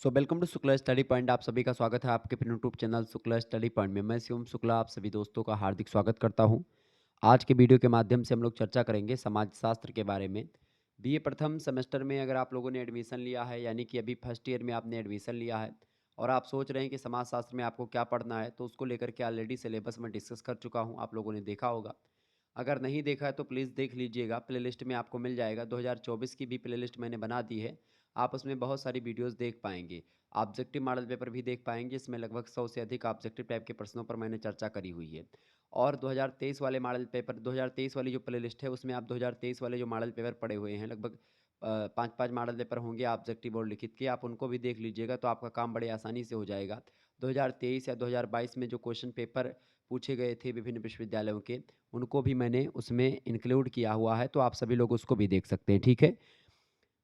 Welcome to Shukla study point. आप सभी का स्वागत है आपके अपने YouTube channel Shukla study point में। मैं शिवम शुक्ला आप सभी दोस्तों का हार्दिक स्वागत करता हूं। आज के वीडियो के माध्यम से हम लोग चर्चा करेंगे समाजशास्त्र के बारे में। बीए प्रथम सेमेस्टर में अगर आप लोगों ने एडमिशन लिया है, यानी कि अभी फर्स्ट ईयर में आपने एडमिशन लिया है और आप सोच रहे हैं कि समाजशास्त्र में आपको क्या पढ़ना है, तो उसको लेकर के ऑलरेडी सिलेबस में डिस्कस कर चुका हूँ, आप लोगों ने देखा होगा। अगर नहीं देखा है तो प्लीज़ देख लीजिएगा, प्लेलिस्ट में आपको मिल जाएगा। 2024 की भी प्लेलिस्ट मैंने बना दी है, आप उसमें बहुत सारी वीडियोस देख पाएंगे। ऑब्जेक्टिव मॉडल पेपर भी देख पाएंगे, इसमें लगभग 100 से अधिक ऑब्जेक्टिव टाइप के प्रश्नों पर मैंने चर्चा करी हुई है। और 2023 वाले मॉडल पेपर, 2023 वाली जो प्लेलिस्ट है उसमें आप 2023 वाले जो मॉडल पेपर पड़े हुए हैं, लगभग 5-5 मॉडल पेपर होंगे ऑब्जेक्टिव और लिखित के, आप उनको भी देख लीजिएगा तो आपका काम बड़े आसानी से हो जाएगा। 2023 या 2022 में जो क्वेश्चन पेपर पूछे गए थे विभिन्न विश्वविद्यालयों के, उनको भी मैंने उसमें इंक्लूड किया हुआ है, तो आप सभी लोग उसको भी देख सकते हैं, ठीक है।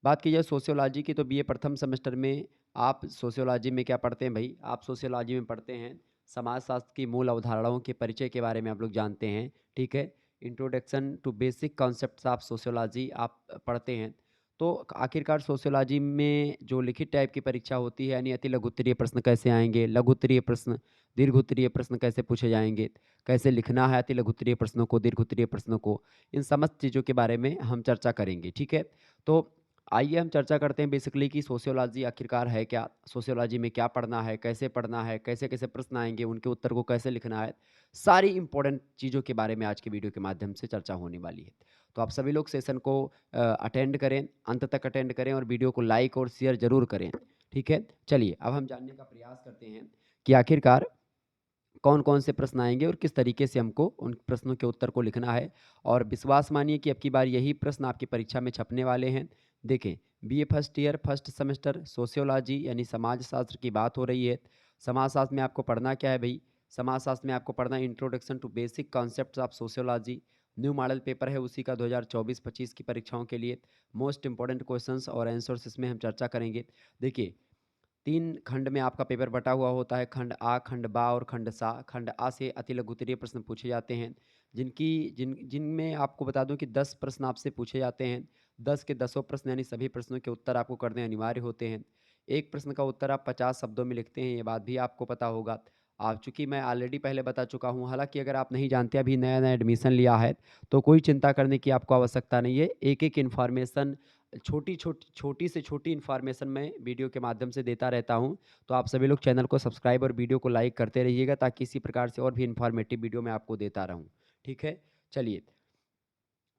बात की जाए सोशियोलॉजी की, तो बीए प्रथम सेमेस्टर में आप सोशियोलॉजी में क्या पढ़ते हैं भाई? आप सोशियोलॉजी में पढ़ते हैं समाजशास्त्र की मूल अवधारणाओं के परिचय के बारे में आप लोग जानते हैं, ठीक है। Introduction to basic concepts of sociology आप पढ़ते हैं। तो आखिरकार सोशियोलॉजी में जो लिखित टाइप की परीक्षा होती है, यानी अति लघुत्तरीय प्रश्न कैसे आएंगे, लघुत्तरीय प्रश्न, दीर्घोत्तरीय प्रश्न कैसे पूछे जाएंगे, कैसे लिखना है अति लघुत्तरीय प्रश्नों को, दीर्घोत्तरीय प्रश्नों को, इन समस्त चीज़ों के बारे में हम चर्चा करेंगे, ठीक है। तो आइए हम चर्चा करते हैं बेसिकली कि सोशियोलॉजी आखिरकार है क्या, सोशियोलॉजी में क्या पढ़ना है, कैसे-कैसे प्रश्न आएँगे, उनके उत्तर को कैसे लिखना है। सारी इंपॉर्टेंट चीज़ों के बारे में आज के वीडियो के माध्यम से चर्चा होने वाली है। तो आप सभी लोग सेशन को अटेंड करें, अंत तक अटेंड करें और वीडियो को लाइक और शेयर ज़रूर करें, ठीक है। चलिए अब हम जानने का प्रयास करते हैं कि आखिरकार कौन-कौन से प्रश्न आएँगे और किस तरीके से हमको उन प्रश्नों के उत्तर को लिखना है। और विश्वास मानिए कि अब की बार यही प्रश्न आपकी परीक्षा में छपने वाले हैं। देखें, BA first year first semester sociology यानी समाजशास्त्र की बात हो रही है। समाजशास्त्र में आपको पढ़ना क्या है भई? समाजशास्त्र में आपको पढ़ना है introduction to basic concepts of sociology. New model paper है उसी का 2024-25 की परीक्षाओं के लिए। मोस्ट इम्पोर्टेंट क्वेश्चंस और आंसर्स इसमें हम चर्चा करेंगे। देखिए, 3 खंड में आपका पेपर बँटा हुआ होता है, खंड आ, खंड बा और खंड सा। खंड आ से अति लघुत्तरीय प्रश्न पूछे जाते हैं, जिनमें आपको बता दूँ कि 10 प्रश्न आपसे पूछे जाते हैं। 10 के दसों प्रश्न यानी सभी प्रश्नों के उत्तर आपको करने अनिवार्य होते हैं। एक प्रश्न का उत्तर आप 50 शब्दों में लिखते हैं, ये बात भी आपको पता होगा। चूँकि मैं ऑलरेडी पहले बता चुका हूँ, हालाँकि अगर आप नहीं जानते, अभी नया-नया एडमिशन लिया है, तो कोई चिंता करने की आपको आवश्यकता नहीं है। एक-एक इन्फॉर्मेशन, छोटी से छोटी इन्फॉर्मेशन मैं वीडियो के माध्यम से देता रहता हूँ। तो आप सभी लोग चैनल को सब्सक्राइब और वीडियो को लाइक करते रहिएगा, ताकि इसी प्रकार से और भी इन्फॉर्मेटिव वीडियो मैं आपको देता रहूँ। ठीक है? चलिए,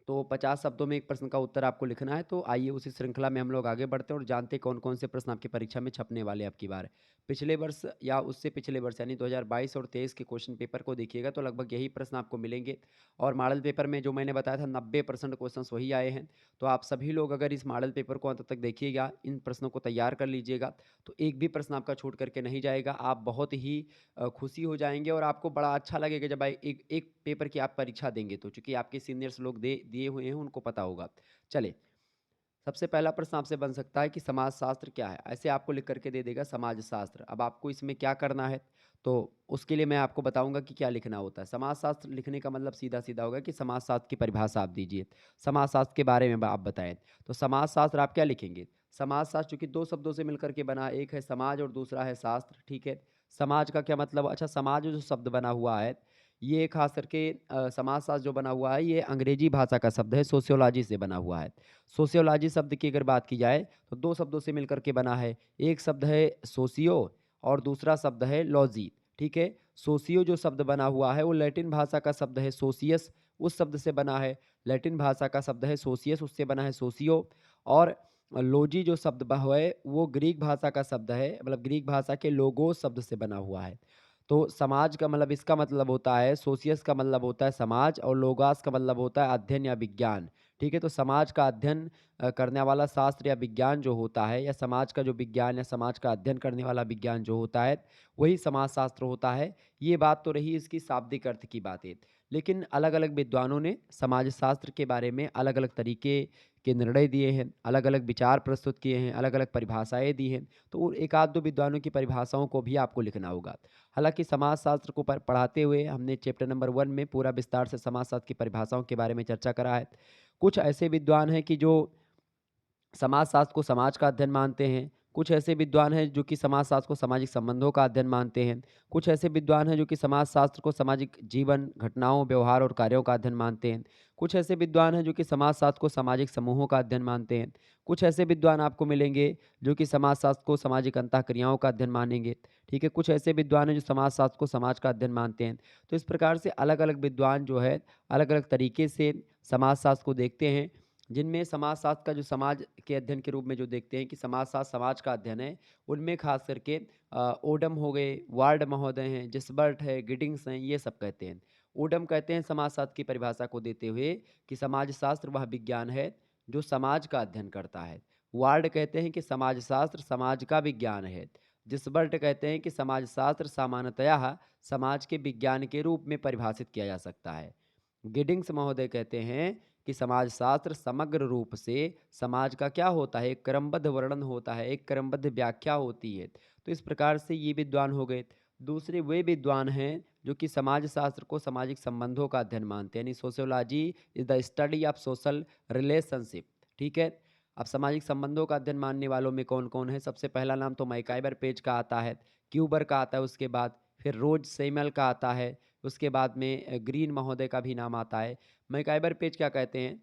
तो 50 शब्दों में एक प्रश्न का उत्तर आपको लिखना है। तो आइए उसी श्रृंखला में हम लोग आगे बढ़ते हैं और जानते हैं कौन-कौन से प्रश्न आपकी परीक्षा में छपने वाले हैं अब की बार। पिछले वर्ष या उससे पिछले वर्ष यानी 2022 और 23 के क्वेश्चन पेपर को देखिएगा तो लगभग यही प्रश्न आपको मिलेंगे। और मॉडल पेपर में जो मैंने बताया था 90% क्वेश्चंस वही आए हैं। तो आप सभी लोग अगर इस मॉडल पेपर को अंत तक देखिएगा, इन प्रश्नों को तैयार कर लीजिएगा, तो एक भी प्रश्न आपका छूट करके नहीं जाएगा। आप बहुत ही खुशी हो जाएँगे और आपको बड़ा अच्छा लगेगा जब एक एक पेपर की आप परीक्षा देंगे तो, चूँकि आपके सीनियर्स लोग दे दिए हुए हैं, उनको पता होगा। चलें, सबसे पहला प्रश्न आपसे बन सकता है कि समाजशास्त्र क्या है? ऐसे आपको लिख कर के दे देगा समाजशास्त्र। अब आपको इसमें क्या करना है? तो उसके लिए मैं आपको बताऊँगा कि क्या लिखना होता है। समाजशास्त्र लिखने का मतलब सीधा-सीधा होगा कि समाजशास्त्र की परिभाषा आप दीजिए। समाजशास्त्र के बारे में आप बताएँ। तो समाजशास्त्र आप क्या लिखेंगे? समाजशास्त्र चूँकि 2 शब्दों से मिलकर के बना है, एक है समाज और दूसरा है शास्त्र, ठीक है? समाज का क्या मतलब? अच्छा, समाज जो शब्द बना हुआ है, ये ख़ास करके समाजशास्त्र जो बना हुआ है, ये अंग्रेजी भाषा का शब्द है, सोशियोलॉजी से बना हुआ है। सोशियोलॉजी शब्द की अगर बात की जाए तो 2 शब्दों से मिलकर के बना है। एक शब्द है सोशियो और दूसरा शब्द है लॉजी, ठीक है? सोशियो जो शब्द बना हुआ है वो लैटिन भाषा का शब्द है सोशियस, उस शब्द से बना है। लैटिन भाषा का शब्द है सोशियस, उससे बना है सोशियो। और लॉजी जो शब्द है वो ग्रीक भाषा का शब्द है, मतलब ग्रीक भाषा के लोगोस शब्द से बना हुआ है। तो समाज का मतलब, इसका मतलब होता है, सोशियस का मतलब होता है समाज और लोगास का मतलब होता है अध्ययन या विज्ञान। ठीक है? तो समाज का अध्ययन करने वाला शास्त्र या विज्ञान जो होता है, या समाज का जो विज्ञान या समाज का अध्ययन करने वाला विज्ञान जो होता है, वही समाजशास्त्र होता है। ये बात तो रही इसकी शाब्दिक अर्थ की बातें। लेकिन अलग-अलग विद्वानों ने समाजशास्त्र के बारे में अलग-अलग तरीके के निर्णय दिए हैं, अलग-अलग विचार प्रस्तुत किए हैं, अलग-अलग परिभाषाएँ दी हैं। तो एक आध दो विद्वानों की परिभाषाओं को भी आपको लिखना होगा। हालाँकि समाजशास्त्र को पढ़ाते हुए हमने चैप्टर नंबर 1 में पूरा विस्तार से समाजशास्त्र की परिभाषाओं के बारे में चर्चा करा है। कुछ ऐसे विद्वान हैं कि जो समाजशास्त्र को समाज का अध्ययन मानते हैं, कुछ ऐसे विद्वान हैं जो कि समाजशास्त्र को सामाजिक संबंधों का अध्ययन मानते हैं। कुछ ऐसे विद्वान हैं जो कि समाजशास्त्र को सामाजिक जीवन, घटनाओं, व्यवहार और कार्यों का अध्ययन मानते हैं। कुछ ऐसे विद्वान हैं जो कि समाजशास्त्र को सामाजिक समूहों का अध्ययन मानते हैं। कुछ ऐसे विद्वान आपको मिलेंगे जो कि समाजशास्त्र को सामाजिक अंतःक्रियाओं का अध्ययन मानेंगे। ठीक है? कुछ ऐसे विद्वान हैं जो समाजशास्त्र को समाज का अध्ययन मानते हैं। तो इस प्रकार से अलग-अलग विद्वान जो है, अलग-अलग तरीके से समाजशास्त्र को देखते हैं, जिनमें समाजशास्त्र का जो समाज के अध्ययन के रूप में जो देखते हैं कि समाजशास्त्र समाज का अध्ययन है, उनमें खास करके ओडम हो गए, वार्ड महोदय हैं, जिसबर्ट है, गिडिंग्स हैं, ये सब कहते हैं। ओडम कहते हैं समाजशास्त्र की परिभाषा को देते हुए कि समाजशास्त्र वह विज्ञान है जो समाज का अध्ययन करता है। वार्ड कहते हैं कि समाजशास्त्र समाज का विज्ञान है। जिसबर्ट कहते हैं कि समाजशास्त्र सामान्यतया समाज के विज्ञान के रूप में परिभाषित किया जा सकता है। गिडिंग्स महोदय कहते हैं कि समाजशास्त्र समग्र रूप से समाज का क्या होता है, एक क्रमबद्ध वर्णन होता है, एक क्रमबद्ध व्याख्या होती है। तो इस प्रकार से ये विद्वान हो गए। दूसरे वे विद्वान हैं जो कि समाजशास्त्र को सामाजिक संबंधों का अध्ययन मानते हैं, यानी sociology is the study of social relationship. ठीक है? अब सामाजिक संबंधों का अध्ययन मानने वालों में कौन कौन है? सबसे पहला नाम तो मैकाइबर पेज का आता है, क्यूबर का आता है, उसके बाद फिर रोज सेमल का आता है, उसके बाद में ग्रीन महोदय का भी नाम आता है। मैकाइबर पेज क्या कहते हैं?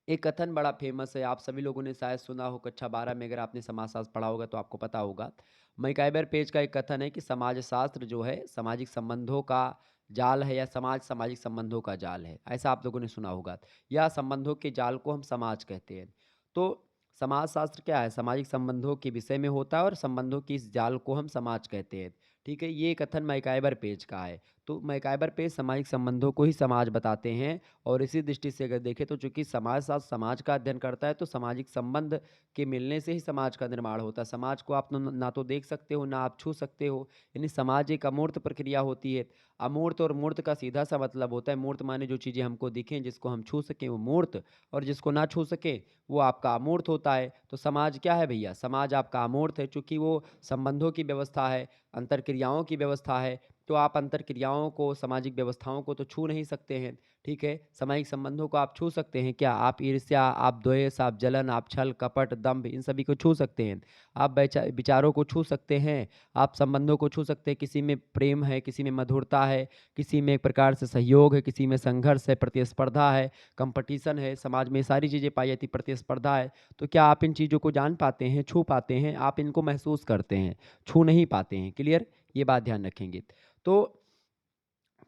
एक कथन बड़ा फेमस है, आप सभी लोगों ने शायद सुना हो, कक्षा 12 में अगर आपने समाजशास्त्र पढ़ा होगा तो आपको पता होगा। मैकाइबर पेज का एक कथन है कि समाजशास्त्र जो है सामाजिक संबंधों का जाल है, या समाज सामाजिक संबंधों का जाल है, ऐसा आप लोगों ने सुना होगा। या संबंधों के जाल को हम समाज कहते हैं। तो समाजशास्त्र क्या है? सामाजिक संबंधों के विषय में होता है और संबंधों की इस जाल को हम समाज कहते हैं। ठीक है? ये कथन मैकाइबर पेज का है। तो मैकाइबर पेज सामाजिक संबंधों को ही समाज बताते हैं। और इसी दृष्टि से अगर देखें तो चूंकि समाजशास्त्र समाज का अध्ययन करता है, तो सामाजिक संबंध के मिलने से ही समाज का निर्माण होता है। समाज को आप ना तो देख सकते हो, ना आप छू सकते हो, यानी समाज एक अमूर्त प्रक्रिया होती है। अमूर्त और मूर्त का सीधा सा मतलब होता है, मूर्त माने जो चीज़ें हमको दिखें, जिसको हम छू सकें वो मूर्त, और जिसको ना छू सके वो आपका अमूर्त होता है। तो समाज क्या है भैया? समाज आपका अमूर्त है, चूंकि वो संबंधों की व्यवस्था है, अंतरक्रियाओं की व्यवस्था है। तो आप अंतरक्रियाओं को, सामाजिक व्यवस्थाओं को तो छू नहीं सकते हैं। ठीक है? सामाजिक संबंधों को आप छू सकते हैं क्या? आप ईर्ष्या, आप द्वेष, आप जलन, आप छल, कपट, दंभ, इन सभी को छू सकते हैं। आप विचारों को छू सकते हैं, आप संबंधों को छू सकते हैं। किसी में प्रेम है, किसी में मधुरता है, किसी में एक प्रकार से सहयोग है, किसी में संघर्ष है, प्रतिस्पर्धा है, कंपटीशन है। समाज में ये सारी चीज़ें पाई जाती, प्रतिस्पर्धा है। तो क्या आप इन चीज़ों को जान पाते हैं, छू पाते हैं? आप इनको महसूस करते हैं, छू नहीं पाते हैं। क्लियर? ये बात ध्यान रखेंगे।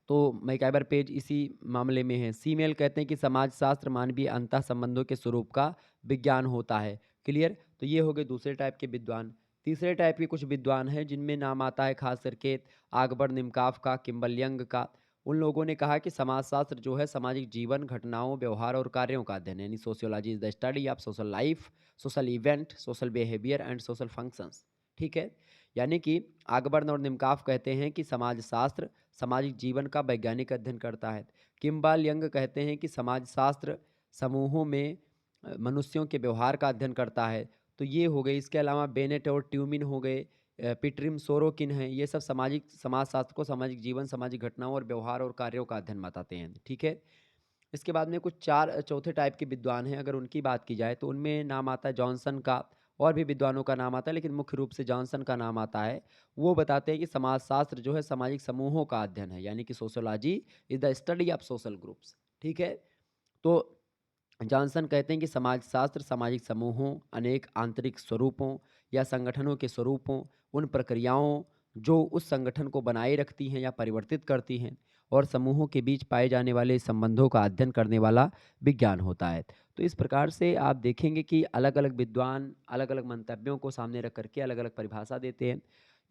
तो मैकाइबर पेज इसी मामले में है। सीमेल कहते हैं कि समाजशास्त्र मानवीय अंतः संबंधों के स्वरूप का विज्ञान होता है। क्लियर? तो ये हो गए दूसरे टाइप के विद्वान। तीसरे टाइप के कुछ विद्वान हैं जिनमें नाम आता है खास करके आकबर निमकाफ का, किम्बल यंग का। उन लोगों ने कहा कि समाजशास्त्र जो है सामाजिक जीवन, घटनाओं, व्यवहार और कार्यों का अध्ययन है, यानी sociology is the study of social life, social event, social behaviour and social functions. ठीक है? यानी कि आकबर और निमकाफ कहते हैं कि समाजशास्त्र सामाजिक जीवन का वैज्ञानिक अध्ययन करता है। किम्बाल यंग कहते हैं कि समाजशास्त्र समूहों में मनुष्यों के व्यवहार का अध्ययन करता है। तो ये हो गई। इसके अलावा बेनेट और ट्यूमिन हो गए, पिट्रिम सोरोकिन हैं, ये सब समाजशास्त्र को सामाजिक जीवन, सामाजिक घटनाओं और व्यवहार और कार्यों का अध्ययन बताते हैं। ठीक है? इसके बाद में कुछ चार चौथे टाइप के विद्वान हैं, अगर उनकी बात की जाए तो उनमें नाम आता है जॉनसन का, और भी विद्वानों का नाम आता है, लेकिन मुख्य रूप से जॉनसन का नाम आता है। वो बताते हैं कि समाजशास्त्र जो है सामाजिक समूहों का अध्ययन है, यानी कि sociology is the study of social groups. ठीक है? तो जॉनसन कहते हैं कि समाजशास्त्र सामाजिक समूहों, अनेक आंतरिक स्वरूपों या संगठनों के स्वरूपों, उन प्रक्रियाओं जो उस संगठन को बनाए रखती हैं या परिवर्तित करती हैं, और समूहों के बीच पाए जाने वाले संबंधों का अध्ययन करने वाला विज्ञान होता है। तो इस प्रकार से आप देखेंगे कि अलग अलग विद्वान अलग अलग मंतव्यों को सामने रख करके अलग अलग परिभाषा देते हैं।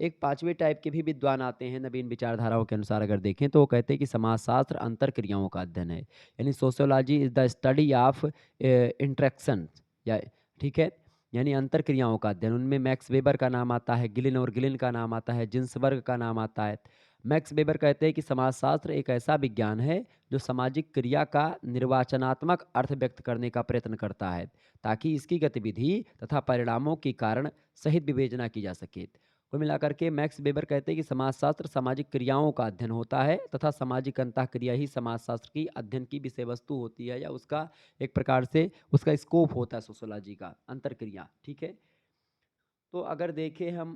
एक पांचवें टाइप के भी विद्वान आते हैं नवीन विचारधाराओं के अनुसार, अगर देखें तो वो कहते हैं कि समाजशास्त्र अंतर क्रियाओं का अध्ययन है, यानी sociology is the study of interaction, या ठीक है, यानी अंतर क्रियाओं का अध्ययन। उनमें मैक्स वेबर का नाम आता है, गिलिन और गिलिन का नाम आता है, जिन्सबर्ग का नाम आता है। मैक्स वेबर कहते हैं कि समाजशास्त्र एक ऐसा विज्ञान है जो सामाजिक क्रिया का निर्वाचनात्मक अर्थ व्यक्त करने का प्रयत्न करता है, ताकि इसकी गतिविधि तथा परिणामों के कारण सहित विवेचना की जा सके। कुल मिलाकर के मैक्स वेबर कहते हैं कि समाजशास्त्र सामाजिक क्रियाओं का अध्ययन होता है, तथा सामाजिक अंतःक्रिया ही समाजशास्त्र की अध्ययन की विषय वस्तु होती है, या उसका एक प्रकार से उसका स्कोप होता है, सोशोलॉजी का अंतरक्रिया। ठीक है? तो अगर देखें हम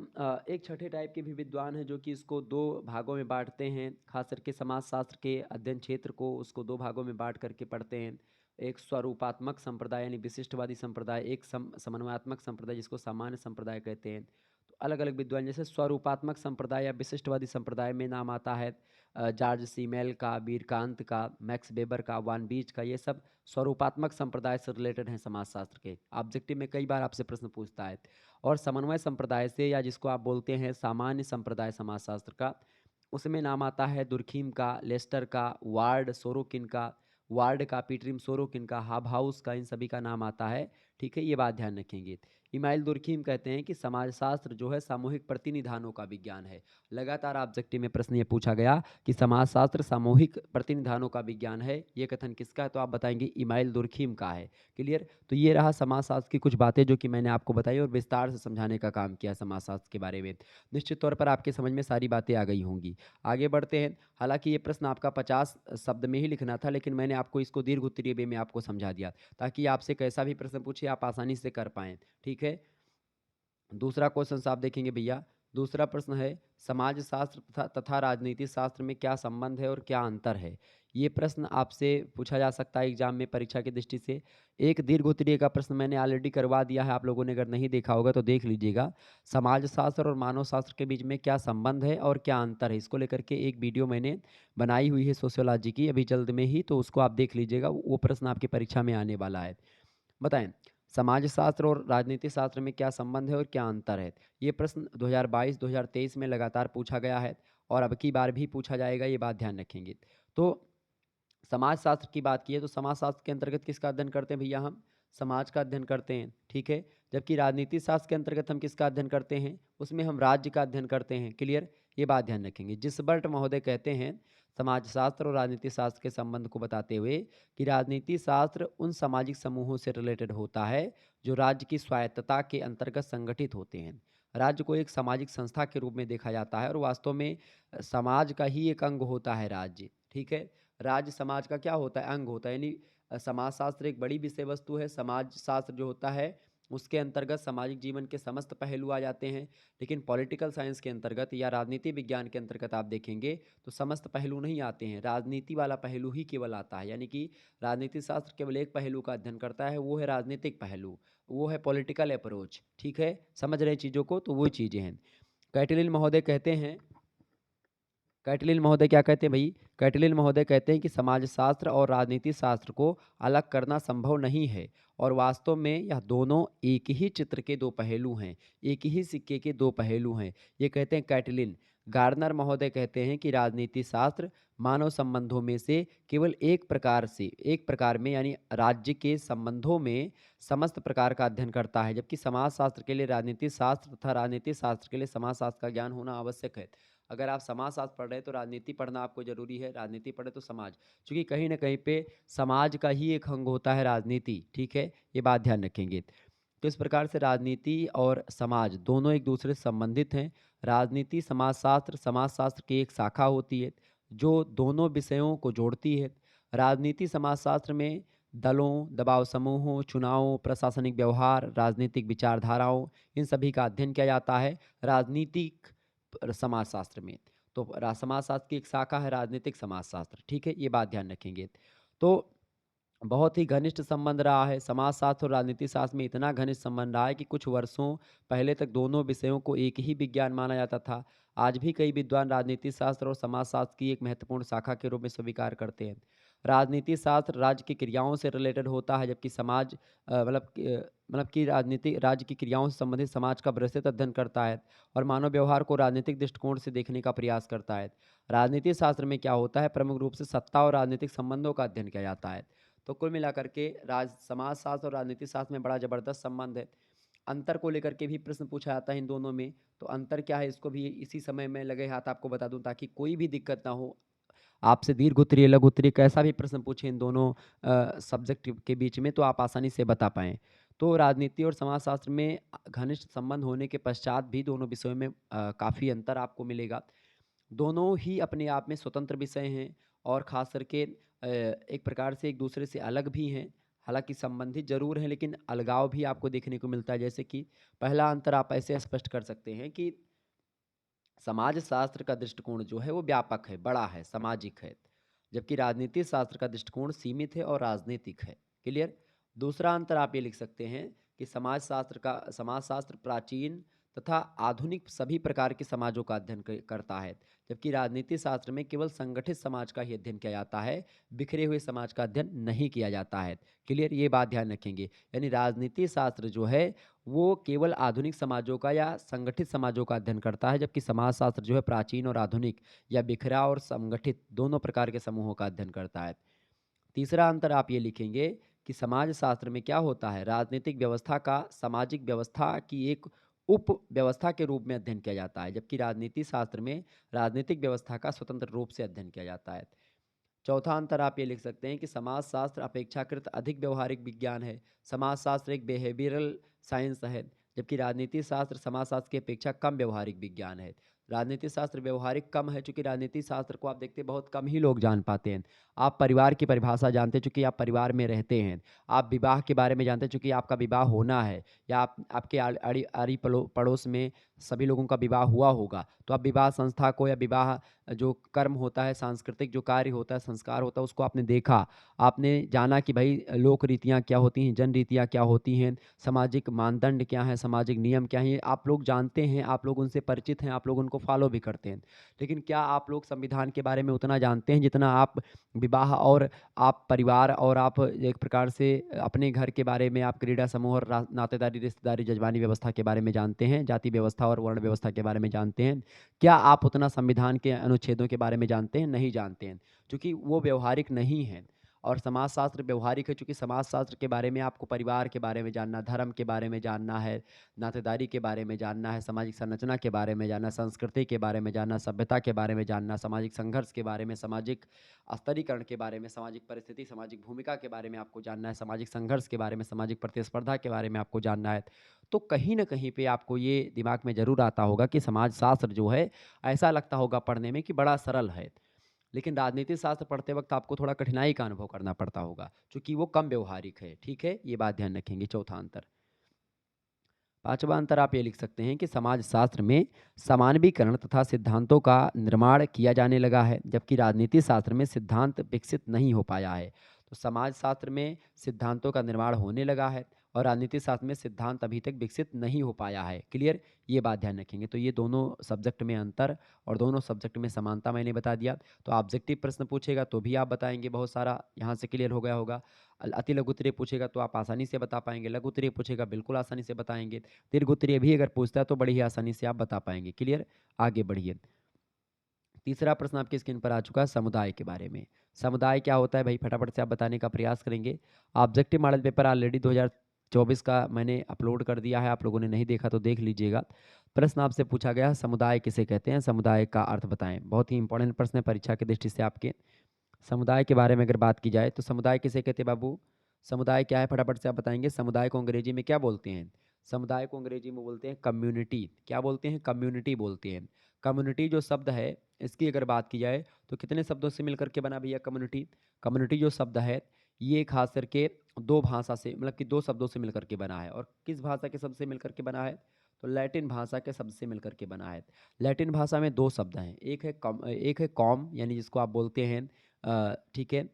एक छठे टाइप के भी विद्वान हैं जो कि इसको दो भागों में बांटते हैं, खास करके समाजशास्त्र के अध्ययन क्षेत्र को उसको दो भागों में बांट करके पढ़ते हैं। एक स्वरूपात्मक संप्रदाय यानी विशिष्टवादी संप्रदाय, एक समन्वयात्मक संप्रदाय जिसको सामान्य संप्रदाय कहते हैं। तो अलग अलग विद्वान जैसे स्वरूपात्मक संप्रदाय या विशिष्टवादी संप्रदाय में नाम आता है जॉर्ज सीमेल का, वीरकांत का, मैक्स वेबर का, वान बीच का। ये सब स्वरूपात्मक संप्रदाय से रिलेटेड हैं समाजशास्त्र के। ऑब्जेक्टिव में कई बार आपसे प्रश्न पूछता है। और समन्वय संप्रदाय से या जिसको आप बोलते हैं सामान्य संप्रदाय समाजशास्त्र का, उसमें नाम आता है दुर्खीम का, लेस्टर का, वार्ड सोरोकिन का, वार्ड का, पीटरिम सोरोकिन का, हाबहाउस का, इन सभी का नाम आता है। ठीक है, ये बात ध्यान रखेंगे। इमाइल दुर्खीम कहते हैं कि समाजशास्त्र जो है सामूहिक प्रतिनिधानों का विज्ञान है। लगातार ऑब्जेक्टिव में प्रश्न ये पूछा गया कि समाजशास्त्र सामूहिक प्रतिनिधानों का विज्ञान है, ये कथन किसका है? तो आप बताएंगे इमाइल दुर्खीम का है। क्लियर? तो ये रहा समाजशास्त्र की कुछ बातें जो कि मैंने आपको बताई और विस्तार से समझाने का काम किया समाजशास्त्र के बारे में। निश्चित तौर पर आपके समझ में सारी बातें आ गई होंगी। आगे बढ़ते हैं। हालांकि ये प्रश्न आपका 50 शब्द में ही लिखना था, लेकिन मैंने आपको इसको दीर्घ उत्तरीय वे में आपको समझा दिया ताकि आपसे कैसा भी प्रश्न पूछे आप आसानी से कर पाएँ। ठीक है? दूसरा क्वेश्चन आप देखेंगे भैया। दूसरा प्रश्न है समाजशास्त्र तथा राजनीति शास्त्र में क्या संबंध है और क्या अंतर है? ये प्रश्न आपसे पूछा जा सकता है एग्जाम में परीक्षा की दृष्टि से। एक दीर्घ उत्तरीय का प्रश्न मैंने ऑलरेडी करवा दिया है, आप लोगों ने अगर नहीं देखा होगा तो देख लीजिएगा। समाजशास्त्र और मानव शास्त्र के बीच में क्या संबंध है और क्या अंतर है, इसको लेकर के एक वीडियो मैंने बनाई हुई है सोशियोलॉजी की, अभी जल्द में ही, तो उसको आप देख लीजिएगा। वो प्रश्न आपकी परीक्षा में आने वाला है। बताएं समाजशास्त्र और राजनीति शास्त्र में क्या संबंध है और क्या अंतर है? ये प्रश्न 2022-2023 में लगातार पूछा गया है और अब की बार भी पूछा जाएगा, ये बात ध्यान रखेंगे। तो समाजशास्त्र की बात की है तो समाजशास्त्र के अंतर्गत किसका अध्ययन करते हैं भैया? हम समाज का अध्ययन करते हैं। ठीक है? जबकि राजनीति शास्त्र के अंतर्गत हम किसका अध्ययन करते हैं? उसमें हम राज्य का अध्ययन करते हैं। क्लियर? ये बात ध्यान रखेंगे। जिसबर्ट महोदय कहते हैं समाजशास्त्र और राजनीति शास्त्र के संबंध को बताते हुए कि राजनीति शास्त्र उन सामाजिक समूहों से रिलेटेड होता है जो राज्य की स्वायत्तता के अंतर्गत संगठित होते हैं। राज्य को एक सामाजिक संस्था के रूप में देखा जाता है और वास्तव में समाज का ही एक अंग होता है राज्य। ठीक है? राज्य समाज का क्या होता है? अंग होता है। यानी समाजशास्त्र एक बड़ी विषय वस्तु है। समाज शास्त्र जो होता है उसके अंतर्गत सामाजिक जीवन के समस्त पहलू आ जाते हैं। लेकिन पॉलिटिकल साइंस के अंतर्गत या राजनीति विज्ञान के अंतर्गत आप देखेंगे तो समस्त पहलू नहीं आते हैं, राजनीति वाला पहलू ही केवल आता है। यानी कि राजनीति शास्त्र केवल एक पहलू का अध्ययन करता है, वो है राजनीतिक पहलू, वो है पॉलिटिकल अप्रोच। ठीक है? समझ रहे चीज़ों को? तो वो चीज़ें हैं। कैटिलिन महोदय कहते हैं, कैटलिन महोदय क्या कहते हैं भाई? कैटलिन महोदय कहते हैं कि समाजशास्त्र और राजनीति शास्त्र को अलग करना संभव नहीं है और वास्तव में यह दोनों एक ही चित्र के दो पहलू हैं, एक ही सिक्के के दो पहलू हैं। ये कहते हैं कैटलिन। गार्नर महोदय कहते हैं कि राजनीति शास्त्र मानव संबंधों में से केवल एक प्रकार में यानी राज्य के संबंधों में समस्त प्रकार का अध्ययन करता है, जबकि समाजशास्त्र के लिए राजनीति शास्त्र तथा राजनीति शास्त्र के लिए समाजशास्त्र का ज्ञान होना आवश्यक है। अगर आप समाजशास्त्र पढ़ रहे हैं तो राजनीति पढ़ना आपको जरूरी है, राजनीति पढ़े तो समाज, क्योंकि कहीं ना कहीं पे समाज का ही एक अंग होता है राजनीति। ठीक है? ये बात ध्यान रखेंगे। तो इस प्रकार से राजनीति और समाज दोनों एक दूसरे से संबंधित हैं। राजनीति समाजशास्त्र की एक शाखा होती है जो दोनों विषयों को जोड़ती है। राजनीति समाजशास्त्र में दलों, दबाव समूहों, चुनावों, प्रशासनिक व्यवहार, राजनीतिक विचारधाराओं, इन सभी का अध्ययन किया जाता है राजनीतिक समाजशास्त्र में। तो समाजशास्त्र की एक शाखा है राजनीतिक समाजशास्त्र। ठीक है? ये बात ध्यान रखेंगे। तो बहुत ही घनिष्ठ संबंध रहा है समाजशास्त्र और राजनीति शास्त्र में, इतना घनिष्ठ संबंध रहा है कि कुछ वर्षों पहले तक दोनों विषयों को एक ही विज्ञान माना जाता था। आज भी कई विद्वान राजनीति शास्त्र और समाजशास्त्र की एक महत्वपूर्ण शाखा के रूप में स्वीकार करते हैं। राजनीति शास्त्र राज्य की क्रियाओं से रिलेटेड होता है, जबकि समाज मतलब कि राजनीति राज्य की क्रियाओं से संबंधित समाज का विस्तृत अध्ययन करता है और मानव व्यवहार को राजनीतिक दृष्टिकोण से देखने का प्रयास करता है। राजनीति शास्त्र में क्या होता है? प्रमुख रूप से सत्ता और राजनीतिक संबंधों का अध्ययन किया जाता है। तो कुल मिलाकर के समाजशास्त्र और राजनीति शास्त्र में बड़ा जबरदस्त संबंध है। अंतर को लेकर के भी प्रश्न पूछा जाता है इन दोनों में। तो अंतर क्या है इसको भी इसी समय में लगे हाथ आपको बता दूं ताकि कोई भी दिक्कत ना हो। आपसे दीर्घ उत्तरीय, लघु उत्तरीय कैसा भी प्रश्न पूछे इन दोनों सब्जेक्ट के बीच में तो आप आसानी से बता पाएँ। तो राजनीति और समाजशास्त्र में घनिष्ठ संबंध होने के पश्चात भी दोनों विषयों में काफ़ी अंतर आपको मिलेगा। दोनों ही अपने आप में स्वतंत्र विषय हैं और ख़ास करके एक प्रकार से एक दूसरे से अलग भी हैं। हालांकि संबंधित जरूर हैं, लेकिन अलगाव भी आपको देखने को मिलता है। जैसे कि पहला अंतर आप ऐसे स्पष्ट कर सकते हैं कि समाज शास्त्र का दृष्टिकोण जो है वो व्यापक है, बड़ा है, सामाजिक है, जबकि राजनीति शास्त्र का दृष्टिकोण सीमित है और राजनीतिक है। क्लियर। दूसरा अंतर आप ये लिख सकते हैं कि समाज शास्त्र प्राचीन तथा आधुनिक सभी प्रकार के समाजों का अध्ययन करता है, जबकि राजनीति शास्त्र में केवल संगठित समाज का ही अध्ययन किया जाता है, बिखरे हुए समाज का अध्ययन नहीं किया जाता है। क्लियर, ये बात ध्यान रखेंगे। यानी राजनीति शास्त्र जो है वो केवल आधुनिक समाजों का या संगठित समाजों का अध्ययन करता है, जबकि समाजशास्त्र जो है प्राचीन और आधुनिक या बिखरा और संगठित दोनों प्रकार के समूहों का अध्ययन करता है। तीसरा अंतर आप ये लिखेंगे कि समाज शास्त्र में क्या होता है, राजनीतिक व्यवस्था का सामाजिक व्यवस्था की एक उप व्यवस्था के रूप में अध्ययन किया जाता है, जबकि राजनीति शास्त्र में राजनीतिक व्यवस्था का स्वतंत्र रूप से अध्ययन किया जाता है। चौथा अंतर आप ये लिख सकते हैं कि समाजशास्त्र अपेक्षाकृत अधिक व्यवहारिक विज्ञान है। समाजशास्त्र एक बिहेवियरल साइंस है, जबकि राजनीति शास्त्र समाजशास्त्र की अपेक्षा कम व्यवहारिक विज्ञान है। राजनीति शास्त्र व्यवहारिक कम है, चूंकि राजनीति शास्त्र को आप देखते हैं बहुत कम ही लोग जान पाते हैं। आप परिवार की परिभाषा जानते हैं, चूंकि आप परिवार में रहते हैं। आप विवाह के बारे में जानते हैं, चूंकि आपका विवाह होना है, या आपके आड़ी पड़ोस में सभी लोगों का विवाह हुआ होगा, तो आप विवाह संस्था को या विवाह जो कर्म होता है, सांस्कृतिक जो कार्य होता है, संस्कार होता है, उसको आपने देखा। आपने जाना कि भाई लोक रीतियाँ क्या होती हैं, जन रीतियाँ क्या होती हैं, सामाजिक मानदंड क्या हैं, सामाजिक नियम क्या हैं, ये आप लोग जानते हैं, आप लोग उनसे परिचित हैं, आप लोग उनको फॉलो भी करते हैं। लेकिन क्या आप लोग संविधान के बारे में उतना जानते हैं जितना आप विवाह और आप परिवार और आप एक प्रकार से अपने घर के बारे में, आप क्रीड़ा समूह और नातेदारी, रिश्तेदारी, जजमानी व्यवस्था के बारे में जानते हैं, जाति व्यवस्था और वर्ण व्यवस्था के बारे में जानते हैं? क्या आप उतना संविधान के अनुच्छेदों के बारे में जानते हैं? नहीं जानते हैं, क्योंकि वो व्यवहारिक नहीं है। और समाजशास्त्र व्यवहारिक है, क्योंकि समाजशास्त्र के बारे में आपको परिवार के बारे में जानना, धर्म के बारे में जानना है, नातेदारी के बारे में जानना है, सामाजिक संरचना के बारे में जानना, संस्कृति के बारे में जानना, सभ्यता के बारे में जानना, सामाजिक संघर्ष के बारे में, सामाजिक स्तरीकरण के बारे में, सामाजिक परिस्थिति, सामाजिक भूमिका के बारे में आपको जानना है, सामाजिक संघर्ष के बारे में, सामाजिक प्रतिस्पर्धा के बारे में आपको जानना है। तो कहीं न कहीं पे आपको ये दिमाग में ज़रूर आता होगा कि समाजशास्त्र जो है, ऐसा लगता होगा पढ़ने में कि बड़ा सरल है। लेकिन राजनीति शास्त्र पढ़ते वक़्त आपको थोड़ा कठिनाई का अनुभव करना पड़ता होगा, चूँकि वो कम व्यावहारिक है, ठीक है? ये बात ध्यान रखेंगे, चौथा अंतर। पाँचवाँ अंतर आप ये लिख सकते हैं कि समाजशास्त्र में समानवीकरण तथा सिद्धांतों का निर्माण किया जाने लगा है, जबकि राजनीति शास्त्र में सिद्धांत विकसित नहीं हो पाया है। तो समाजशास्त्र में सिद्धांतों का निर्माण होने लगा है और राजनीति शास्त्र में सिद्धांत अभी तक विकसित नहीं हो पाया है। क्लियर? ये बात ध्यान रखेंगे। तो ये दोनों सब्जेक्ट में अंतर और दोनों सब्जेक्ट में समानता मैंने बता दिया। तो ऑब्जेक्टिव प्रश्न पूछेगा तो भी आप बताएंगे बहुत सारा, यहाँ से क्लियर हो गया होगा। अति लघु उत्तरीय पूछेगा तो आप आसानी से बता पाएंगे, लघु उत्तरीय पूछेगा बिल्कुल आसानी से बताएंगे, दीर्घ उत्तरीय भी अगर पूछता है तो बड़ी ही आसानी से आप बता पाएंगे। क्लियर? आगे बढ़िए। तीसरा प्रश्न आपकी स्क्रीन पर आ चुका है समुदाय के बारे में। समुदाय क्या होता है भाई, फटाफट से आप बताने का प्रयास करेंगे। ऑब्जेक्टिव मॉडल पेपर ऑलरेडी 2024 का मैंने अपलोड कर दिया है, आप लोगों ने नहीं देखा तो देख लीजिएगा। प्रश्न आपसे पूछा गया, समुदाय किसे कहते हैं, समुदाय का अर्थ बताएं। बहुत ही इंपॉर्टेंट प्रश्न है परीक्षा की दृष्टि से आपके। समुदाय के बारे में अगर बात की जाए तो समुदाय किसे कहते हैं बाबू? समुदाय क्या है, फटाफट से आप बताएंगे। समुदाय को अंग्रेजी में क्या बोलते हैं? समुदाय को अंग्रेजी में बोलते हैं कम्युनिटी। क्या बोलते हैं? कम्युनिटी बोलते हैं। कम्युनिटी जो शब्द है, इसकी अगर बात की जाए तो कितने शब्दों से मिलकर के बना भैया कम्युनिटी? कम्युनिटी जो शब्द है ये खास करके दो भाषा से, मतलब कि दो शब्दों से मिलकर के बना है। और किस भाषा के शब्द से मिलकर के बना है? तो लैटिन भाषा के शब्द से मिलकर के बना है। लैटिन भाषा में दो शब्द हैं, एक है कॉम, यानी जिसको आप बोलते हैं ठीक है,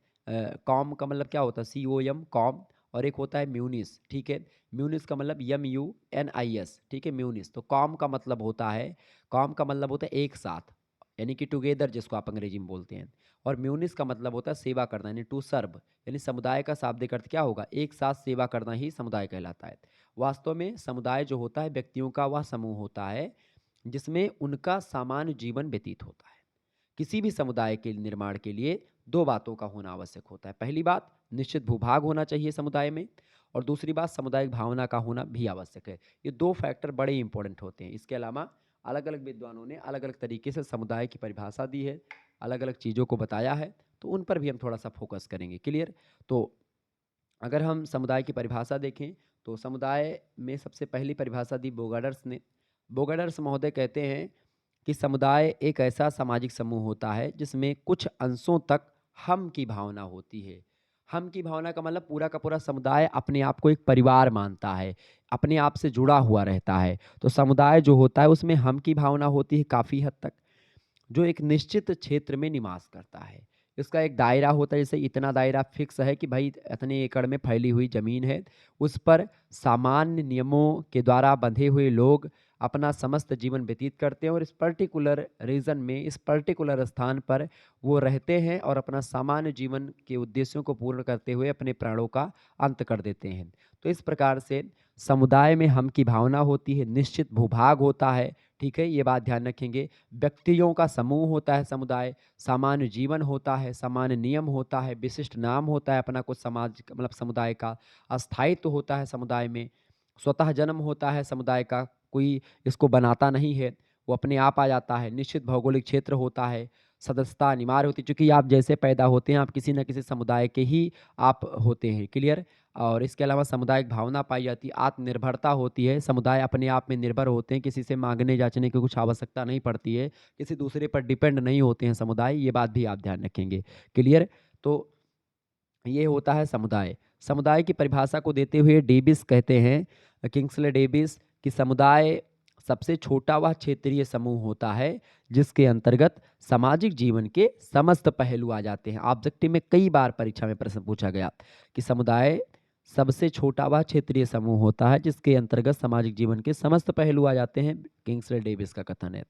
कॉम का मतलब क्या होता है? COM, com. और एक होता है म्यूनिस, ठीक है। म्यूनिस का मतलब MUNIS, ठीक है, म्यूनिस। तो कॉम का मतलब होता है, कॉम का मतलब होता है एक साथ, यानी कि टुगेदर जिसको आप अंग्रेजी में बोलते हैं। और म्यूनिस का मतलब होता है सेवा करना, यानी टू सर्व। यानी समुदाय का शाब्दिक अर्थ क्या होगा? एक साथ सेवा करना ही समुदाय कहलाता है। वास्तव में समुदाय जो होता है व्यक्तियों का वह समूह होता है जिसमें उनका सामान्य जीवन व्यतीत होता है। किसी भी समुदाय के निर्माण के लिए दो बातों का होना आवश्यक होता है। पहली बात, निश्चित भूभाग होना चाहिए समुदाय में, और दूसरी बात, सामुदायिक भावना का होना भी आवश्यक है। ये दो फैक्टर बड़े इंपॉर्टेंट होते हैं। इसके अलावा अलग अलग विद्वानों ने अलग अलग तरीके से समुदाय की परिभाषा दी है, अलग अलग चीज़ों को बताया है, तो उन पर भी हम थोड़ा सा फोकस करेंगे। क्लियर? तो अगर हम समुदाय की परिभाषा देखें तो समुदाय में सबसे पहली परिभाषा दी बोगाडर्स ने। बोगाडर्स महोदय कहते हैं कि समुदाय एक ऐसा सामाजिक समूह होता है जिसमें कुछ अंशों तक हम की भावना होती है। हम की भावना का मतलब पूरा का पूरा समुदाय अपने आप को एक परिवार मानता है, अपने आप से जुड़ा हुआ रहता है। तो समुदाय जो होता है उसमें हम की भावना होती है काफ़ी हद तक, जो एक निश्चित क्षेत्र में निवास करता है। इसका एक दायरा होता है, जैसे इतना दायरा फिक्स है कि भाई इतने एकड़ में फैली हुई ज़मीन है, उस पर सामान्य नियमों के द्वारा बंधे हुए लोग अपना समस्त जीवन व्यतीत करते हैं और इस पर्टिकुलर रीजन में, इस पर्टिकुलर स्थान पर वो रहते हैं और अपना सामान्य जीवन के उद्देश्यों को पूर्ण करते हुए अपने प्राणों का अंत कर देते हैं। तो इस प्रकार से समुदाय में हम की भावना होती है, निश्चित भूभाग होता है, ठीक है, ये बात ध्यान रखेंगे। व्यक्तियों का समूह होता है समुदाय, सामान्य जीवन होता है, सामान्य नियम होता है, विशिष्ट नाम होता है अपना कुछ समाज मतलब समुदाय का, अस्थायित्व होता है समुदाय में, स्वतः जन्म होता है समुदाय का, कोई इसको बनाता नहीं है, वो अपने आप आ जाता है, निश्चित भौगोलिक क्षेत्र होता है, सदस्यता अनिवार्य होती है, क्योंकि आप जैसे पैदा होते हैं आप किसी न किसी समुदाय के ही आप होते हैं, क्लियर। और इसके अलावा सामुदायिक भावना पाई जाती है, आत्मनिर्भरता होती है, समुदाय अपने आप में निर्भर होते हैं, किसी से मांगने जांचने की कुछ आवश्यकता नहीं पड़ती है, किसी दूसरे पर डिपेंड नहीं होते हैं समुदाय, ये बात भी आप ध्यान रखेंगे, क्लियर। तो ये होता है समुदाय। समुदाय की परिभाषा को देते हुए डेविस कहते हैं, किंग्सले डेविस, कि समुदाय सबसे छोटा वह क्षेत्रीय समूह होता है जिसके अंतर्गत सामाजिक जीवन के समस्त पहलू आ जाते हैं। ऑब्जेक्टिव में कई बार परीक्षा में प्रश्न पूछा गया कि समुदाय सबसे छोटा वह क्षेत्रीय समूह होता है जिसके अंतर्गत सामाजिक जीवन के समस्त पहलू आ जाते हैं, किंग्सले डेविस का कथन है।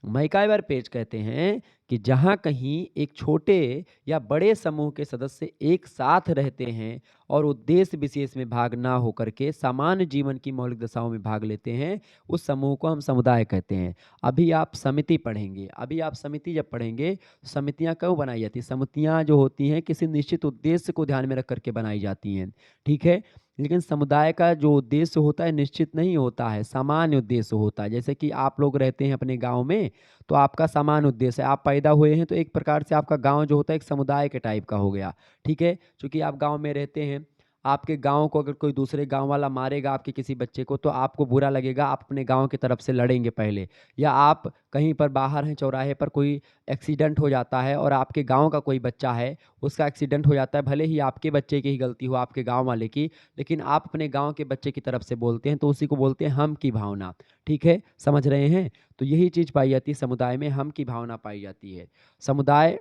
मैकाइवर पेज कहते हैं कि जहाँ कहीं एक छोटे या बड़े समूह के सदस्य एक साथ रहते हैं और उद्देश्य विशेष में भाग ना होकर के सामान्य जीवन की मौलिक दशाओं में भाग लेते हैं, उस समूह को हम समुदाय कहते हैं। अभी आप समिति पढ़ेंगे, अभी आप समिति जब पढ़ेंगे, समितियां क्यों बनाई जाती हैं? समितियां जो होती हैं किसी निश्चित उद्देश्य को ध्यान में रख करके बनाई जाती हैं, ठीक है। लेकिन समुदाय का जो उद्देश्य होता है निश्चित नहीं होता है, सामान्य उद्देश्य होता है। जैसे कि आप लोग रहते हैं अपने गांव में, तो आपका सामान्य उद्देश्य है, आप पैदा हुए हैं तो एक प्रकार से आपका गांव जो होता है एक समुदाय के टाइप का हो गया, ठीक है। क्योंकि आप गांव में रहते हैं, आपके गांव को अगर कोई दूसरे गांव वाला मारेगा आपके किसी बच्चे को तो आपको बुरा लगेगा, आप अपने गांव की तरफ से लड़ेंगे पहले। या आप कहीं पर बाहर हैं चौराहे पर, कोई एक्सीडेंट हो जाता है और आपके गांव का कोई बच्चा है, उसका एक्सीडेंट हो जाता है, भले ही आपके बच्चे की ही गलती हो, आपके गांव वाले की, लेकिन आप अपने गांव के बच्चे की तरफ से बोलते हैं, तो उसी को बोलते हैं हम की भावना, ठीक है, समझ रहे हैं। तो यही चीज़ पाई जाती है समुदाय में, हम की भावना पाई जाती है। समुदाय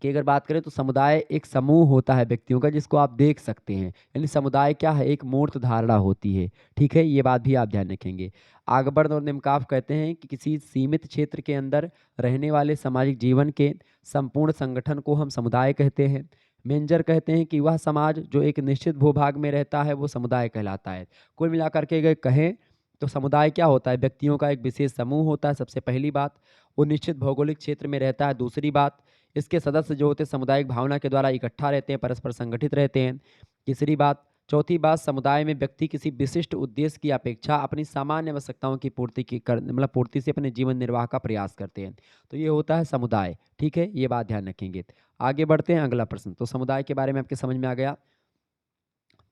की अगर बात करें तो समुदाय एक समूह होता है व्यक्तियों का जिसको आप देख सकते हैं, यानी समुदाय क्या है, एक मूर्त धारणा होती है, ठीक है, ये बात भी आप ध्यान रखेंगे। आगबर्न और निमकाफ कहते हैं कि किसी सीमित क्षेत्र के अंदर रहने वाले सामाजिक जीवन के संपूर्ण संगठन को हम समुदाय कहते हैं। मेंजर कहते हैं कि वह समाज जो एक निश्चित भूभाग में रहता है वो समुदाय कहलाता है। कुल मिलाकर के अगर कहें तो समुदाय क्या होता है, व्यक्तियों का एक विशेष समूह होता है, सबसे पहली बात। वो निश्चित भौगोलिक क्षेत्र में रहता है, दूसरी बात। इसके सदस्य जो होते हैं सामुदायिक भावना के द्वारा इकट्ठा रहते हैं, परस्पर संगठित रहते हैं, तीसरी बात। चौथी बात, समुदाय में व्यक्ति किसी विशिष्ट उद्देश्य की अपेक्षा अपनी सामान्य आवश्यकताओं की पूर्ति की कर मतलब पूर्ति से अपने जीवन निर्वाह का प्रयास करते हैं, तो ये होता है समुदाय, ठीक है, ये बात ध्यान रखेंगे। आगे बढ़ते हैं, अगला प्रश्न। तो समुदाय के बारे में आपके समझ में आ गया।